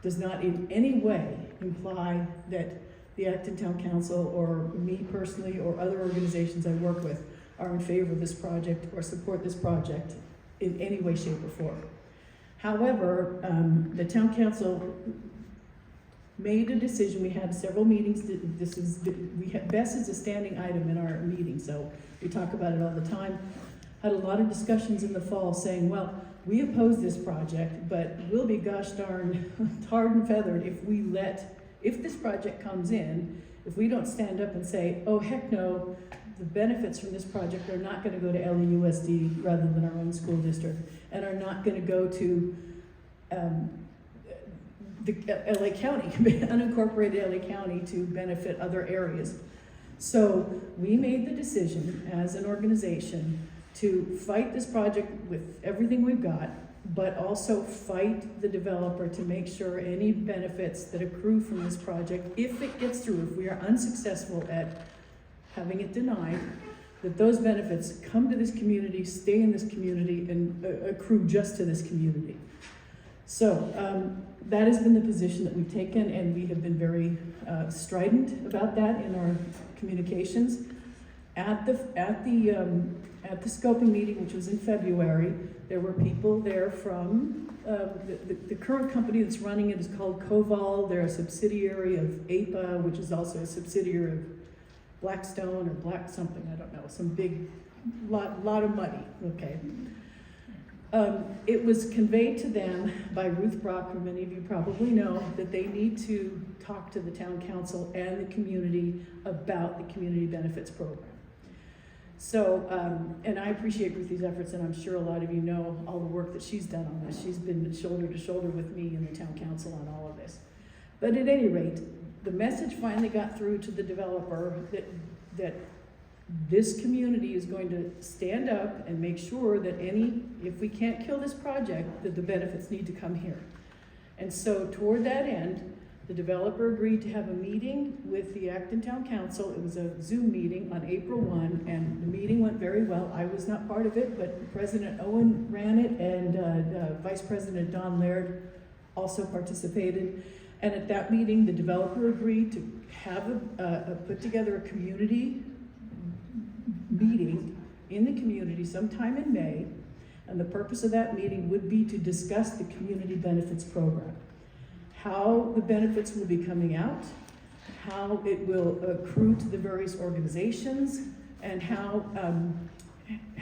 Speaker 15: does not in any way imply that the Acton Town Council or me personally or other organizations I work with are in favor of this project or support this project in any way, shape, or form. However, the Town Council made a decision. We had several meetings. Best is a standing item in our meeting, so we talk about it all the time. Had a lot of discussions in the fall saying, well, we oppose this project, but we'll be gosh darn tarred and feathered if this project comes in, if we don't stand up and say, oh heck no, the benefits from this project are not gonna go to LAUSD rather than our own school district, and are not gonna go to the LA County, unincorporated LA County, to benefit other areas. So we made the decision as an organization to fight this project with everything we've got, but also fight the developer to make sure any benefits that accrue from this project, if it gets through, if we are unsuccessful at having it denied, that those benefits come to this community, stay in this community, and accrue just to this community. So that has been the position that we've taken, and we have been very strident about that in our communications. At the scoping meeting, which was in February, there were people there from the current company that's running it is called Coval. They're a subsidiary of APA, which is also a subsidiary of Blackstone or Black something, I don't know, some big lot of money. Okay. It was conveyed to them by Ruth Brock, who many of you probably know, that they need to talk to the town council and the community about the community benefits program. So, and I appreciate Ruthie's efforts, and I'm sure a lot of you know all the work that she's done on this. She's been shoulder to shoulder with me and the town council on all of this. But at any rate, the message finally got through to the developer that this community is going to stand up and make sure that if we can't kill this project, that the benefits need to come here. And so toward that end, the developer agreed to have a meeting with the Acton Town Council. It was a Zoom meeting on April 1, and the meeting went very well. I was not part of it, but President Owen ran it, and Vice President Don Laird also participated. And at that meeting, the developer agreed to have put together a community meeting in the community sometime in May, and the purpose of that meeting would be to discuss the community benefits program. How the benefits will be coming out, how it will accrue to the various organizations, and how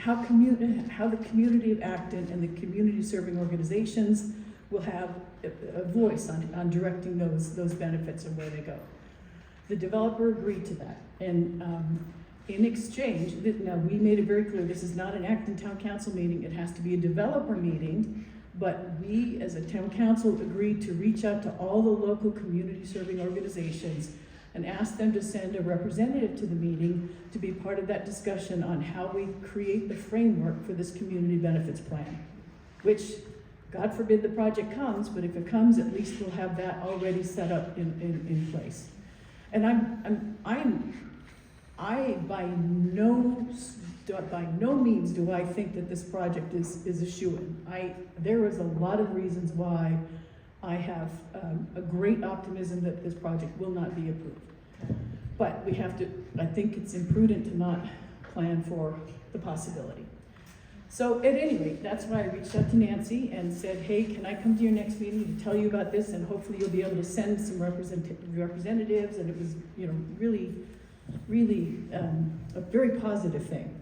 Speaker 15: the community of Acton and the community serving organizations will have a voice on directing those benefits and where they go. The developer agreed to that, and in exchange, now we made it very clear, this is not an Acton Town Council meeting, it has to be a developer meeting, but we as a town council agreed to reach out to all the local community serving organizations and ask them to send a representative to the meeting to be part of that discussion on how we create the framework for this community benefits plan, which, God forbid the project comes, but if it comes, at least we'll have that already set up in place. And I by no means do I think that this project is a shoo-in. There is a lot of reasons why I have a great optimism that this project will not be approved. But we have to, I think it's imprudent to not plan for the possibility. So at any rate, that's why I reached out to Nancy and said, hey, can I come to your next meeting to tell you about this, and hopefully you'll be able to send some representatives, and it was, really a very positive thing.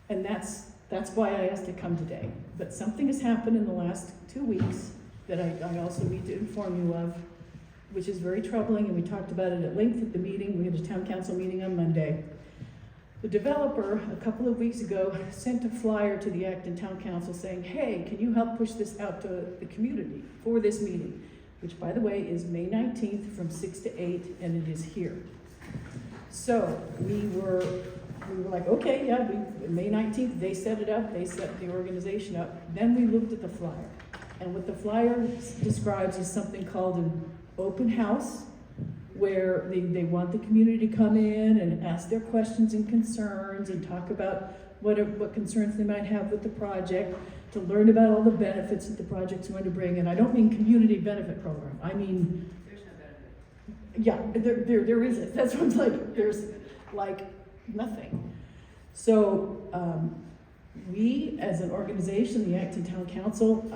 Speaker 15: And that's why I asked to come today. But something has happened in the last 2 weeks that I also need to inform you of, which is very troubling, and we talked about it at length at the meeting. We had a town council meeting on Monday. The developer, a couple of weeks ago, sent a flyer to the Acton Town Council saying, hey, can you help push this out to the community for this meeting? Which, by the way, is May 19th from 6 to 8, and it is here. So we were like, okay, yeah, May 19th, they set it up, they set the organization up. Then we looked at the flyer. And what the flyer describes is something called an open house, where they want the community to come in and ask their questions and concerns and talk about what concerns they might have with the project, to learn about all the benefits that the project's going to bring. And I don't mean community benefit program, I mean,
Speaker 6: There's no benefit.
Speaker 15: yeah, there isn't. That's what's like, there's like nothing. So, we as an organization, the Acton Town Council,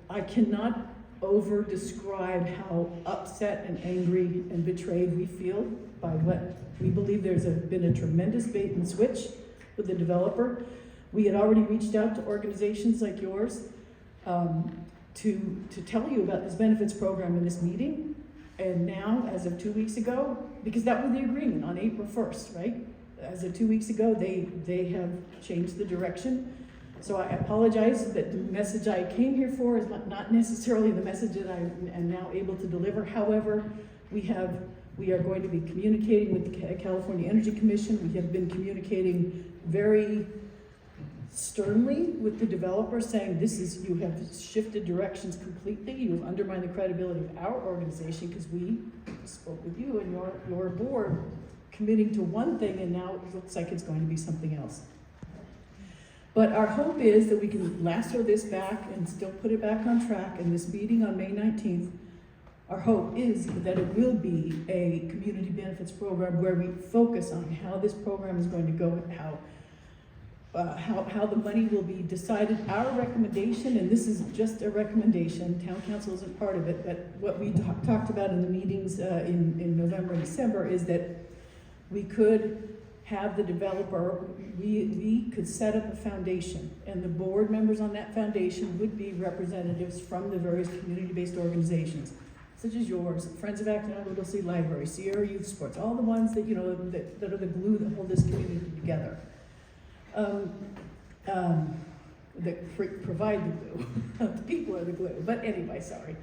Speaker 15: I cannot over describe how upset and angry and betrayed we feel by what we believe been a tremendous bait and switch with the developer. We had already reached out to organizations like yours to tell you about this benefits program in this meeting. And now, as of 2 weeks ago, because that was the agreement on April 1st, right? As of 2 weeks ago, they have changed the direction. So I apologize that the message I came here for is not necessarily the message that I am now able to deliver. However, we are going to be communicating with the California Energy Commission. We have been communicating very sternly with the developer, saying you have shifted directions completely. You have undermined the credibility of our organization, because we spoke with you and your board committing to one thing, and now it looks like it's going to be something else. But our hope is that we can lasso this back and still put it back on track. In this meeting on May 19th, our hope is that it will be a community benefits program where we focus on how this program is going to go, how the money will be decided. Our recommendation, and this is just a recommendation, Town Council isn't part of it, but what we talked about in the meetings in November and December is that we could have the developer, we could set up a foundation, and the board members on that foundation would be representatives from the various community-based organizations, such as yours, Friends of Acton Little City Library, Sierra Youth Sports, all the ones that, that are the glue that hold this community together. That provide the glue. The people are the glue, but anyway, sorry.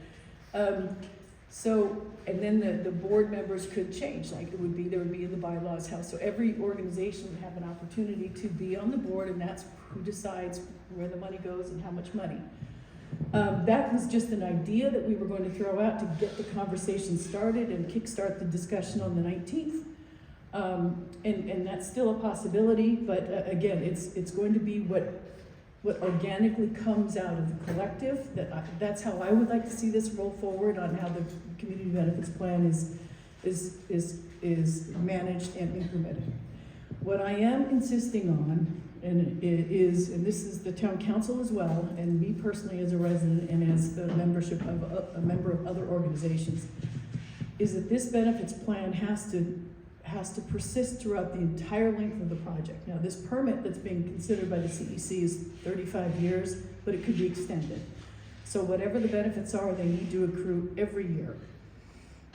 Speaker 15: So, and then the board members could change, like there would be in the bylaws how, so every organization would have an opportunity to be on the board, and that's who decides where the money goes and how much money. That was just an idea that we were going to throw out to get the conversation started and kickstart the discussion on the 19th. And that's still a possibility, but again, it's going to be what organically comes out of the collective. That's how I would like to see this roll forward, on how the community benefits plan is managed and implemented. What I am insisting on, and this is the town council as well, and me personally as a resident and as a member of other organizations, is that this benefits plan has to persist throughout the entire length of the project. Now, this permit that's being considered by the CEC is 35 years, but it could be extended. So whatever the benefits are, they need to accrue every year.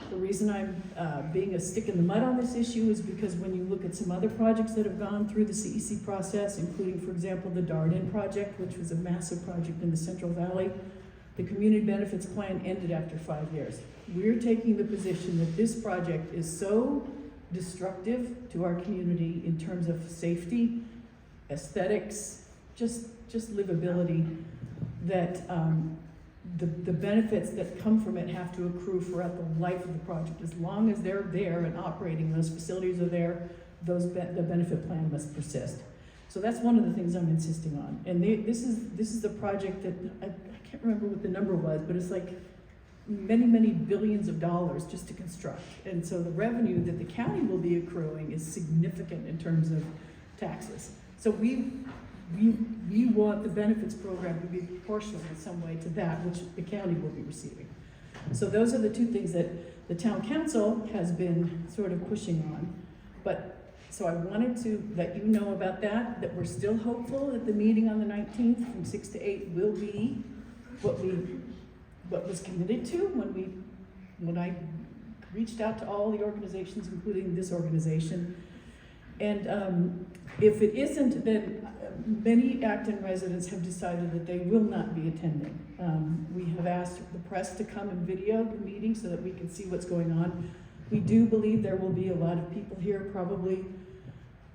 Speaker 15: The reason I'm being a stick in the mud on this issue is because when you look at some other projects that have gone through the CEC process, including, for example, the Darden project, which was a massive project in the Central Valley, the community benefits plan ended after 5 years. We're taking the position that this project is so destructive to our community in terms of safety, aesthetics, just livability, that the benefits that come from it have to accrue throughout the life of the project. As long as they're there and operating, those facilities are there, the benefit plan must persist. So that's one of the things I'm insisting on. And this is a project that, I can't remember what the number was, but it's like many billions of dollars just to construct. And so the revenue that the county will be accruing is significant in terms of taxes. So we want the benefits program to be proportional in some way to that which the county will be receiving. So those are the two things that the town council has been sort of pushing on. But so I wanted to let you know about that we're still hopeful that the meeting on the 19th from 6 to 8 will be what was committed to when I reached out to all the organizations, including this organization. And if it isn't, then many Acton residents have decided that they will not be attending. We have asked the press to come and video the meeting so that we can see what's going on. We do believe there will be a lot of people here, probably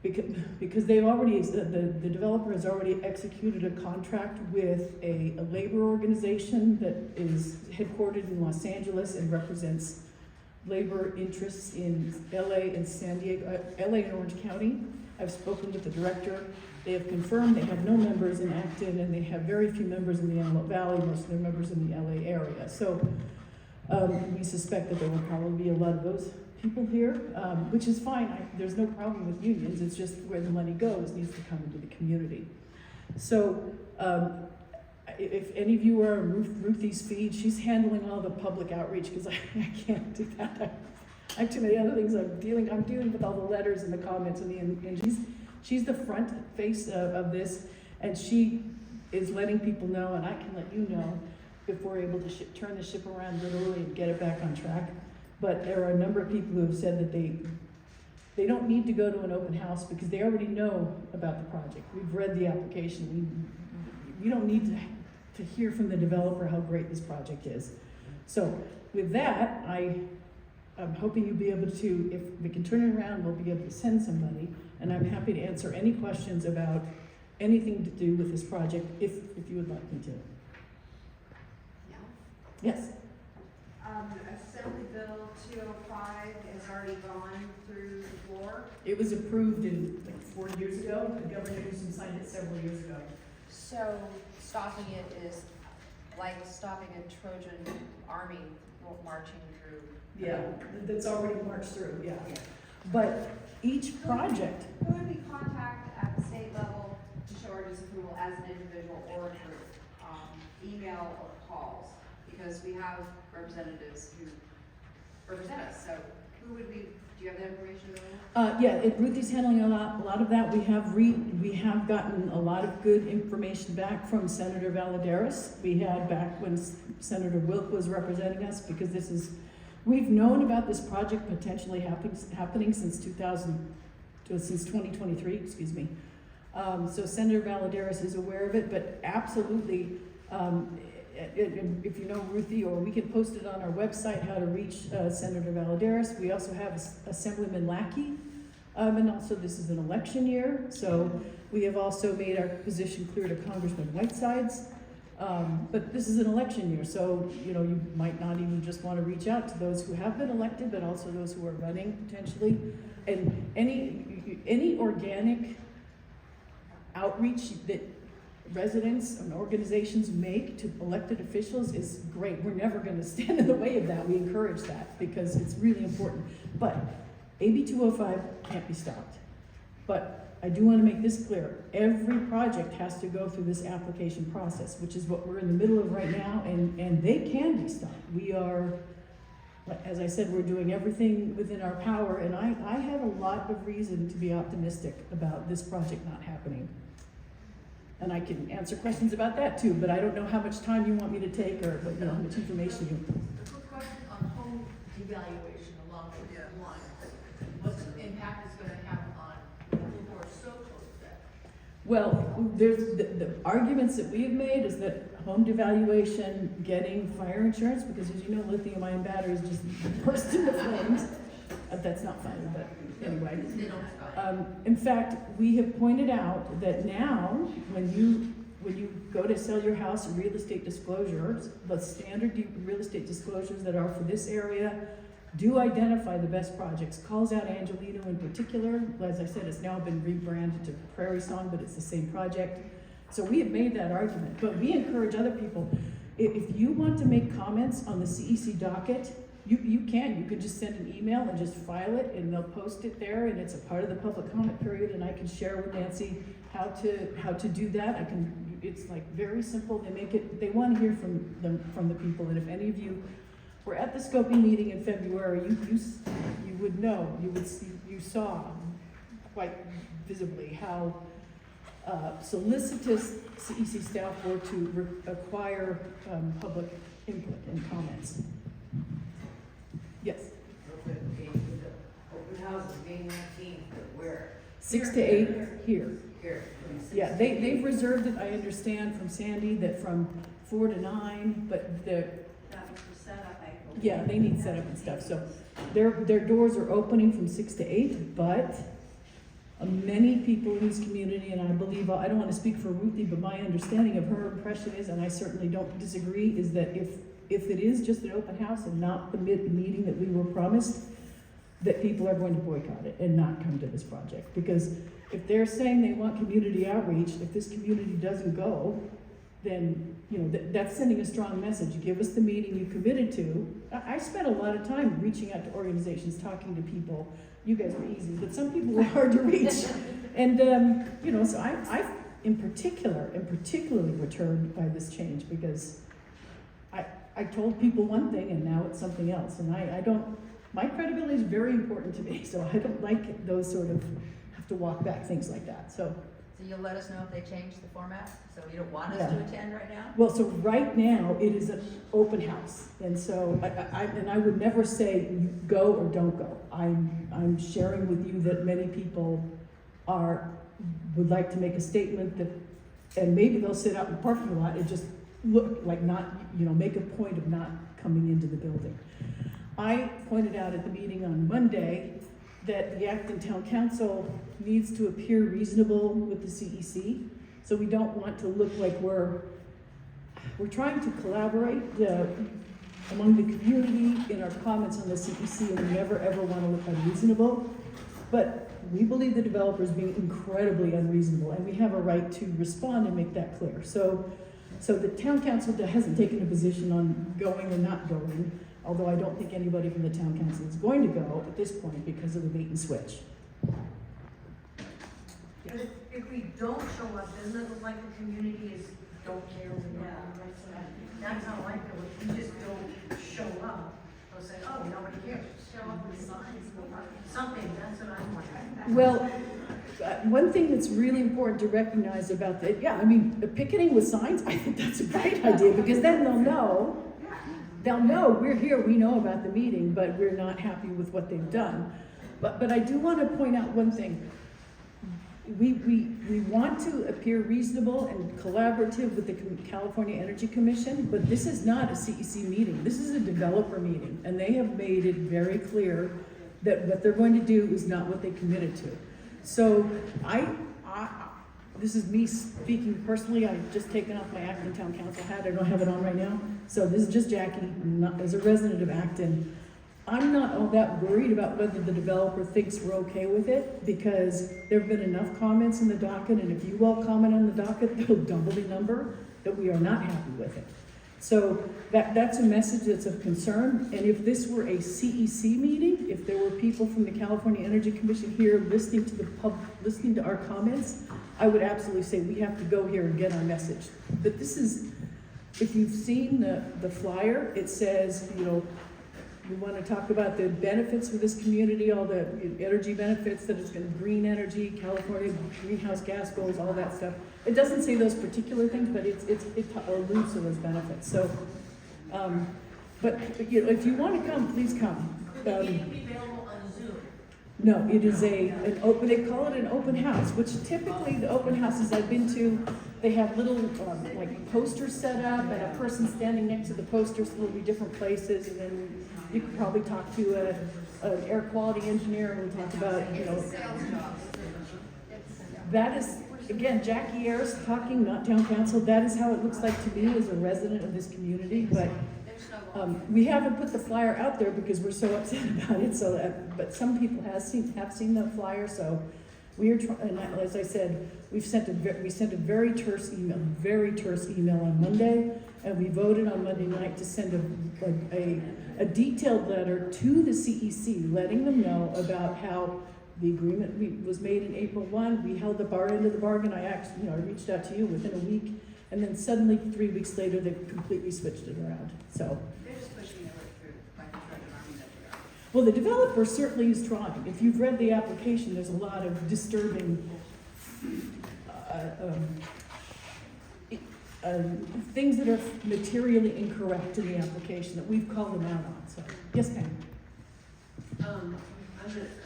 Speaker 15: because they've already, the developer has already executed a contract with a labor organization that is headquartered in Los Angeles and represents labor interests in LA and San Diego, LA and Orange County. I've spoken with the director. They have confirmed they have no members in Acton, and they have very few members in the Antelope Valley, most of their members in the LA area. So we suspect that there will probably be a lot of those people here, which is fine. There's no problem with unions. It's just where the money goes needs to come into the community. So if any of you are on Ruthie's feed, she's handling all the public outreach because I can't do that. I have too many other things I'm dealing with all the letters and the comments and she's the front face of this, and she is letting people know, and I can let you know if we're able to turn the ship around literally and get it back on track. But there are a number of people who have said that they don't need to go to an open house because they already know about the project. We've read the application. We don't need to hear from the developer how great this project is. So with that, I'm hoping you'll be able to, if we can turn it around, we'll be able to send somebody, and I'm happy to answer any questions about anything to do with this project if you would like me to.
Speaker 6: Yeah.
Speaker 15: Yes?
Speaker 6: Assembly Bill 205 has already gone through the floor.
Speaker 15: It was approved like 4 years ago. The Governor Newsom signed it several years ago.
Speaker 16: So stopping it is like stopping a Trojan army marching through.
Speaker 15: Yeah, that's already marched through, yeah. But each project,
Speaker 16: Who would we contact at the state level to show our disapproval as an individual or a group? Email or calls? Because we have representatives who represent us, so who would we, do you have that information?
Speaker 15: Ruthie's handling a lot of that. We have gotten a lot of good information back from Senator Valadares. We had back when Senator Wilk was representing us, because we've known about this project potentially happening since 2023, excuse me. So Senator Valadares is aware of it, but absolutely, if you know Ruthie, or we can post it on our website how to reach Senator Valadares. We also have Assemblyman Lackey, and also this is an election year, so we have also made our position clear to Congressman Whitesides. But this is an election year, so you might not even just want to reach out to those who have been elected, but also those who are running potentially. And any organic outreach that residents and organizations make to elected officials is great. We're never going to stand in the way of that. We encourage that because it's really important. But AB 205 can't be stopped. But I do want to make this clear. Every project has to go through this application process, which is what we're in the middle of right now, and they can be stopped. We are, as I said, we're doing everything within our power, and I have a lot of reason to be optimistic about this project not happening. And I can answer questions about that too, but I don't know how much time you want me to take or how much information you.
Speaker 13: A quick question on home devaluation along those lines. What's the impact it's gonna have on people who are so close to that?
Speaker 15: Well, there's the arguments that we have made is that home devaluation, getting fire insurance, because as you know, lithium-ion batteries just burst into flames. That's not funny, but anyway. In fact, we have pointed out that now, when you go to sell your house, real estate disclosures, the standard real estate disclosures that are for this area do identify the best projects. Calls out Angelino in particular. As I said, it's now been rebranded to Prairie Song, but it's the same project. So we have made that argument, but we encourage other people. If you want to make comments on the CEC docket, you can just send an email and just file it, and they'll post it there, and it's a part of the public comment period, and I can share with Nancy how to do that. It's like very simple. They want to hear from the people, and if any of you were at the scoping meeting in February, you would know, you saw quite visibly how solicitous CEC staff were to acquire public input and comments. Yes?
Speaker 17: Open house is May 19th, but where?
Speaker 15: 6 to 8 here.
Speaker 17: Here.
Speaker 15: Yeah, they've reserved it, I understand from Sandy, that from 4 to 9, but yeah, they need setup and stuff. So their doors are opening from 6 to 8, but many people in this community, and I believe, I don't want to speak for Ruthie, but my understanding of her impression is, and I certainly don't disagree, is that if if it is just an open house and not the meeting that we were promised, that people are going to boycott it and not come to this project. Because if they're saying they want community outreach, if this community doesn't go, then, you know, that's sending a strong message. You give us the meeting you committed to. I spent a lot of time reaching out to organizations, talking to people. You guys were easy, but some people were hard to reach. And, you know, so I in particular, am particularly perturbed by this change, because I told people one thing and now it's something else. And I don't, my credibility is very important to me, so I don't like those sort of have to walk back things like that, so.
Speaker 2: So you'll let us know if they change the format? So you don't want us to attend right now?
Speaker 15: Well, so right now, it is an open house, and so I would never say you go or don't go. I'm sharing with you that many people would like to make a statement that, and maybe they'll sit out in the parking lot and just look like not, you know, make a point of not coming into the building. I pointed out at the meeting on Monday that the Acton Town Council needs to appear reasonable with the CEC. So we don't want to look like we're trying to collaborate among the community in our comments on the CEC, and we never ever want to look unreasonable. But we believe the developer is being incredibly unreasonable, and we have a right to respond and make that clear. So the Town Council hasn't taken a position on going or not going, although I don't think anybody from the Town Council is going to go at this point because of the bait and switch.
Speaker 13: But if we don't show up, doesn't it look like the community don't care? That's how I feel. If we just don't show up, they'll say, oh, nobody cares. Show up with signs, something, that's what I'm wondering.
Speaker 15: Well, one thing that's really important to recognize about that, I mean, picketing with signs, I think that's a great idea, because then they'll know we're here, we know about the meeting, but we're not happy with what they've done. But I do want to point out one thing. We want to appear reasonable and collaborative with the California Energy Commission, but this is not a CEC meeting. This is a developer meeting, and they have made it very clear that what they're going to do is not what they committed to. So this is me speaking personally. I've just taken off my Acton Town Council hat. I don't have it on right now. So this is just Jackie, as a resident of Acton. I'm not all that worried about whether the developer thinks we're okay with it, because there have been enough comments in the docket, and if you all comment on the docket, they'll double the number, that we are not happy with it. So that's a message that's of concern. And if this were a CEC meeting, if there were people from the California Energy Commission here listening to our comments, I would absolutely say we have to go here and get our message. But this is, if you've seen the flyer, it says, you know, we want to talk about the benefits for this community, all the energy benefits, that it's going to green energy, California greenhouse gas goals, all that stuff. It doesn't say those particular things, but it alludes to those benefits. So, but you know, if you want to come, please come.
Speaker 13: Will the meeting be available on Zoom?
Speaker 15: No, it is an open, they call it an open house, which typically the open houses I've been to, they have little like posters set up and a person standing next to the posters. There'll be different places, and then you could probably talk to an air quality engineer, and we'll talk about, you know, that is, again, Jackie Ayers talking, not Town Council. That is how it looks like to me as a resident of this community, but we haven't put the flyer out there because we're so upset about it. So, but some people have seen the flyer. So we are trying. As I said, we sent a very terse email on Monday, and we voted on Monday night to send a detailed letter to the CEC, letting them know about how the agreement was made in April 1. We held up our end of the bargain. I reached out to you within a week, and then suddenly 3 weeks later, they completely switched it around. So. Well, the developer certainly is trying. If you've read the application, there's a lot of disturbing things that are materially incorrect in the application that we've called them out on. So, yes, Pam.
Speaker 18: I'm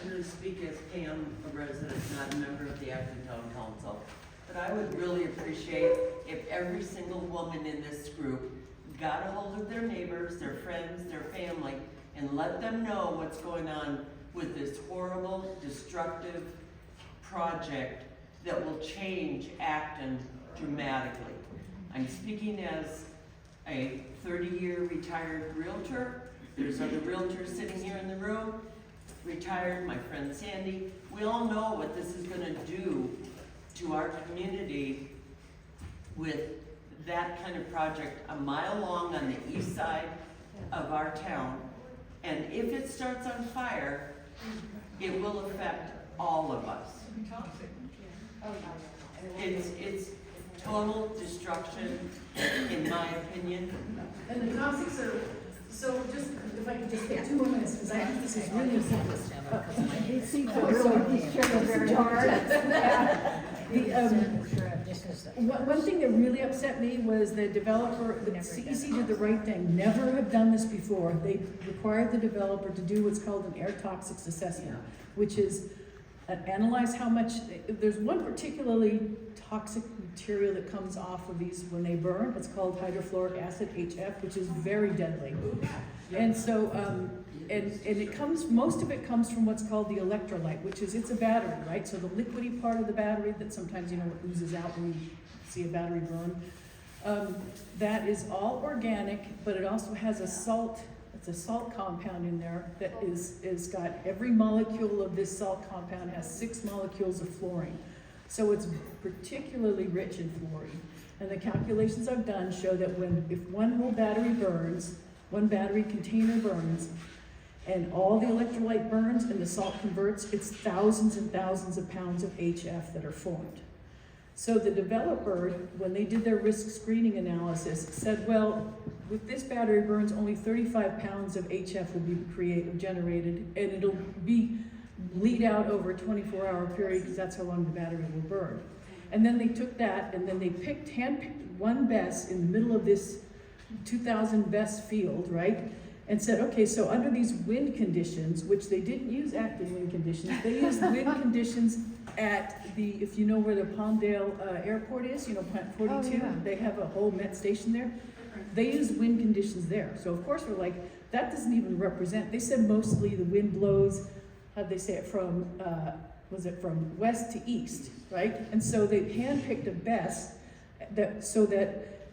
Speaker 18: going to speak as Pam, a resident, not a member of the Acton Town Council. But I would really appreciate if every single woman in this group got a hold of their neighbors, their friends, their family, and let them know what's going on with this horrible, destructive project that will change Acton dramatically. I'm speaking as a 30-year retired realtor. There's other realtors sitting here in the room, retired, my friend Sandy. We all know what this is gonna do to our community with that kind of project a mile long on the east side of our town. And if it starts on fire, it will affect all of us. It's total destruction, in my opinion.
Speaker 15: And the toxics are, so just, if I could just take 2 more minutes, because I think this is really important. One thing that really upset me was the developer, the CEC did the right thing, never have done this before. They required the developer to do what's called an air toxics assessment, which is analyze how much, there's one particularly toxic material that comes off of these when they burn. It's called hydrofluoric acid, HF, which is very deadly. And so, and it comes, most of it comes from what's called the electrolyte, which is, it's a battery, right? So the liquidy part of the battery that sometimes, it oozes out when you see a battery burn. That is all organic, but it also has a salt, it's a salt compound in there that is got, every molecule of this salt compound has 6 molecules of fluorine. So it's particularly rich in fluorine. And the calculations I've done show that if one whole battery burns, one battery container burns, and all the electrolyte burns and the salt converts, it's thousands and thousands of pounds of HF that are formed. So the developer, when they did their risk screening analysis, said, well, with this battery burns, only 35 pounds of HF will be generated, and it'll bleed out over a 24-hour period, because that's how long the battery will burn. And then they took that, and then they handpicked one BESS in the middle of this 2,000 BESS field, right? And said, okay, so under these wind conditions, which they didn't use active wind conditions, they used wind conditions at the, if you know where the Palmdale Airport is, Plant 42, they have a whole Met station there. They used wind conditions there. So of course we're like, that doesn't even represent, they said mostly the wind blows, how'd they say it, from, was it from west to east, right? And so they handpicked a BESS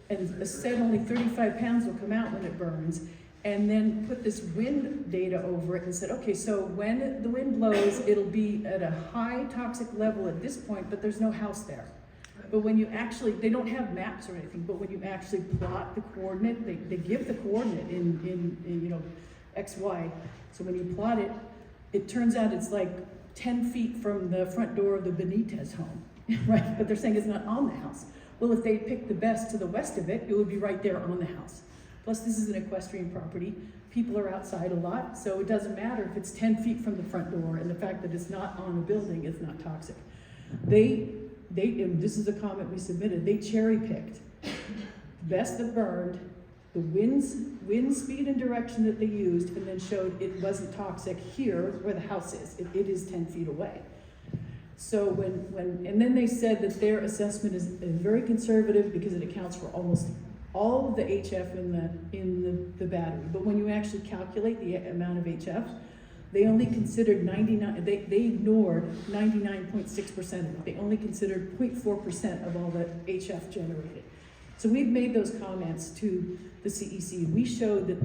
Speaker 15: and said only 35 pounds will come out when it burns, and then put this wind data over it and said, okay, so when the wind blows, it'll be at a high toxic level at this point, but there's no house there. But when you actually, they don't have maps or anything, but when you actually plot the coordinate, they give the coordinate in X, Y. So when you plot it, it turns out it's like 10 feet from the front door of the Benitez home, right? But they're saying it's not on the house. Well, if they picked the best to the west of it, it would be right there on the house. Plus, this is an equestrian property. People are outside a lot, so it doesn't matter if it's 10 feet from the front door, and the fact that it's not on a building is not toxic. And this is a comment we submitted, they cherry-picked the best that burned, the wind speed and direction that they used, and then showed it wasn't toxic here where the house is. It is 10 feet away. So and then they said that their assessment is very conservative because it accounts for almost all of the HF in the battery. But when you actually calculate the amount of HF, they only considered they ignored 99.6% of it. They only considered 0.4% of all the HF generated. So we've made those comments to the CEC. We showed that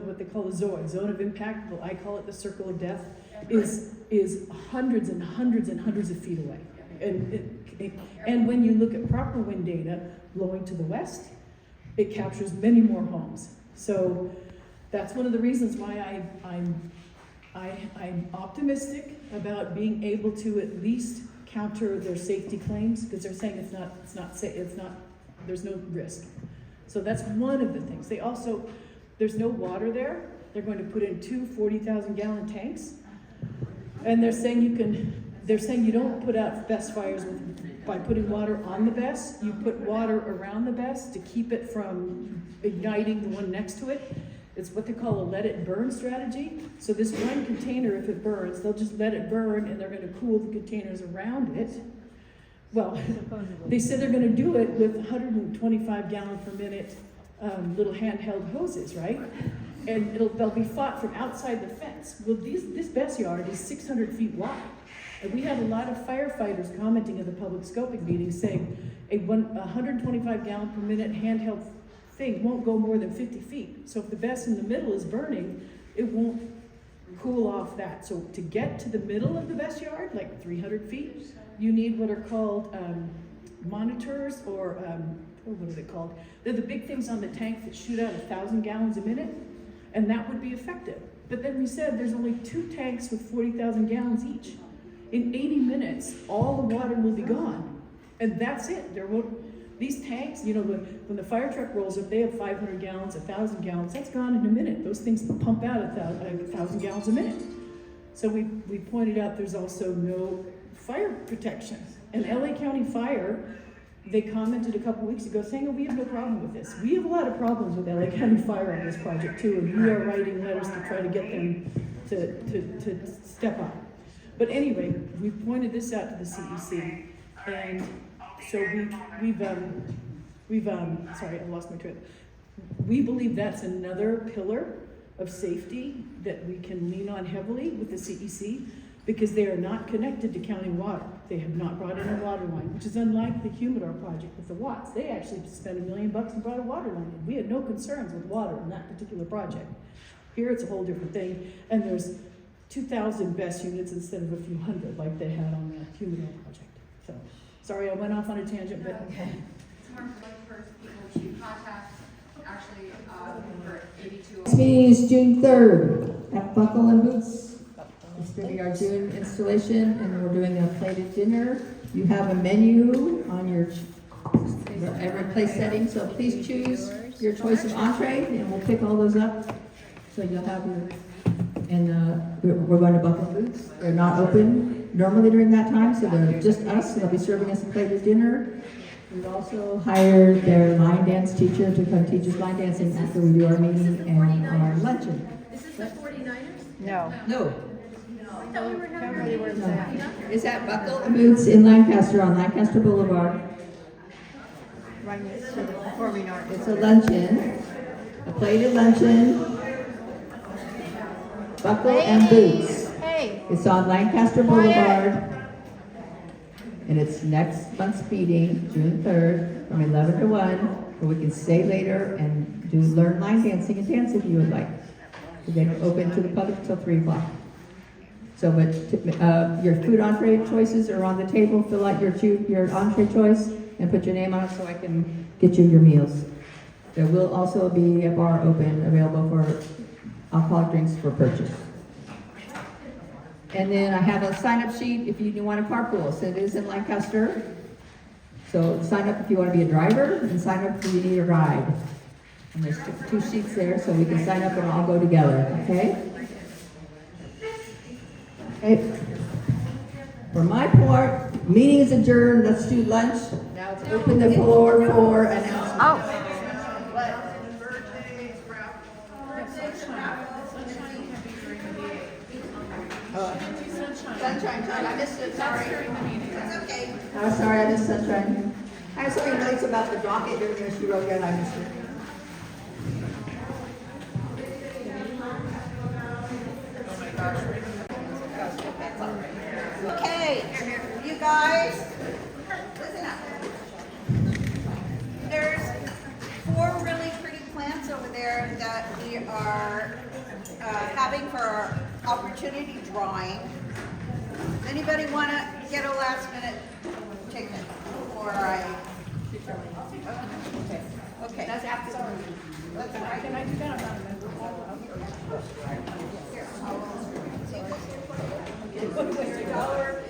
Speaker 15: what they call the ZOID, zone of impact, well, I call it the circle of death, is hundreds and hundreds and hundreds of feet away. And when you look at proper wind data blowing to the west, it captures many more homes. So that's one of the reasons why I'm optimistic about being able to at least counter their safety claims, because they're saying there's no risk. So that's one of the things. There's no water there. They're going to put in 2 40,000-gallon tanks, and they're saying you don't put out BESS fires by putting water on the BESS. You put water around the BESS to keep it from igniting the one next to it. It's what they call a let it burn strategy. So this one container, if it burns, they'll just let it burn, and they're going to cool the containers around it. Well, they said they're going to do it with 125 gallon per minute little handheld hoses, right? And they'll be fought from outside the fence. Well, this BESS yard is 600 feet wide. And we had a lot of firefighters commenting at the public scoping meeting saying a 125 gallon per minute handheld thing won't go more than 50 feet. So if the best in the middle is burning, it won't cool off that. So to get to the middle of the best yard, like 300 feet, you need what are called monitors, or what are they called? They're the big things on the tank that shoot out 1,000 gallons a minute, and that would be effective. But then we said there's only 2 tanks with 40,000 gallons each. In 80 minutes, all the water will be gone, and that's it. There won't. These tanks, you know, when the fire truck rolls up, they have 500 gallons, 1,000 gallons. That's gone in a minute. Those things pump out 1,000 gallons a minute. So we pointed out there's also no fire protection. And LA County Fire, they commented a couple weeks ago saying, oh, we have no problem with this. We have a lot of problems with LA County Fire on this project too, and we are writing letters to try to get them to step up. But anyway, we pointed this out to the CEC, and so we've sorry, I lost my trail. We believe that's another pillar of safety that we can lean on heavily with the CEC, because they are not connected to county water. They have not brought in a water line, which is unlike the Humidor project with the Watts. They actually spent $1 million and brought a water line in. We had no concerns with water in that particular project. Here it's a whole different thing, and there's 2,000 best units instead of a few hundred like they had on the Humidor project. So, sorry I went off on a tangent, but okay.
Speaker 16: It's more for people to contact, actually, for 82.
Speaker 1: Next meeting is June 3rd at Buckle and Boots. It's going to be our June installation, and we're doing a plated dinner. You have a menu on your every place setting, so please choose your choice of entree, and we'll pick all those up. So you'll have your, and we're going to Buckle and Boots. They're not open normally during that time, so they're just us, so they'll be serving us a plated dinner. We've also hired their line dance teacher to come teach us line dancing after we do our meeting and our luncheon.
Speaker 3: Is this the 49ers?
Speaker 1: No.
Speaker 3: I thought we were having
Speaker 1: It's at Buckle and Boots in Lancaster on Lancaster Boulevard.
Speaker 10: Right next to the performing arts.
Speaker 1: It's a luncheon, a plated luncheon. Buckle and Boots.
Speaker 10: Hey.
Speaker 1: It's on Lancaster Boulevard. And it's next month's meeting, June 3rd, from 11 to 1, where we can stay later and learn line dancing and dance if you would like. They don't open to the public until 3 o'clock. So, but your food entree choices are on the table. Fill out your entree choice and put your name on it so I can get you your meals. There will also be a bar open, available for alcoholic drinks for purchase. And then I have a sign-up sheet if you want to carpool. So it is in Lancaster. So sign up if you want to be a driver, and sign up if you need a ride. And there's 2 sheets there, so we can sign up and all go together, okay? Okay. For my part, meeting is adjourned. Let's do lunch. Now it's open the floor for announcements.
Speaker 2: Sunshine, I missed it, sorry. It's okay.
Speaker 1: I'm sorry, I missed Sunshine. I have something nice about the docket during this, she wrote down, I missed it.
Speaker 14: Okay, you guys, listen up. There's 4 really pretty plants over there that we are having for our opportunity drawing. Anybody want to get a last minute ticket before I? Okay.
Speaker 2: That's after the meeting.
Speaker 14: That's all right.
Speaker 3: Can I do that?
Speaker 14: $1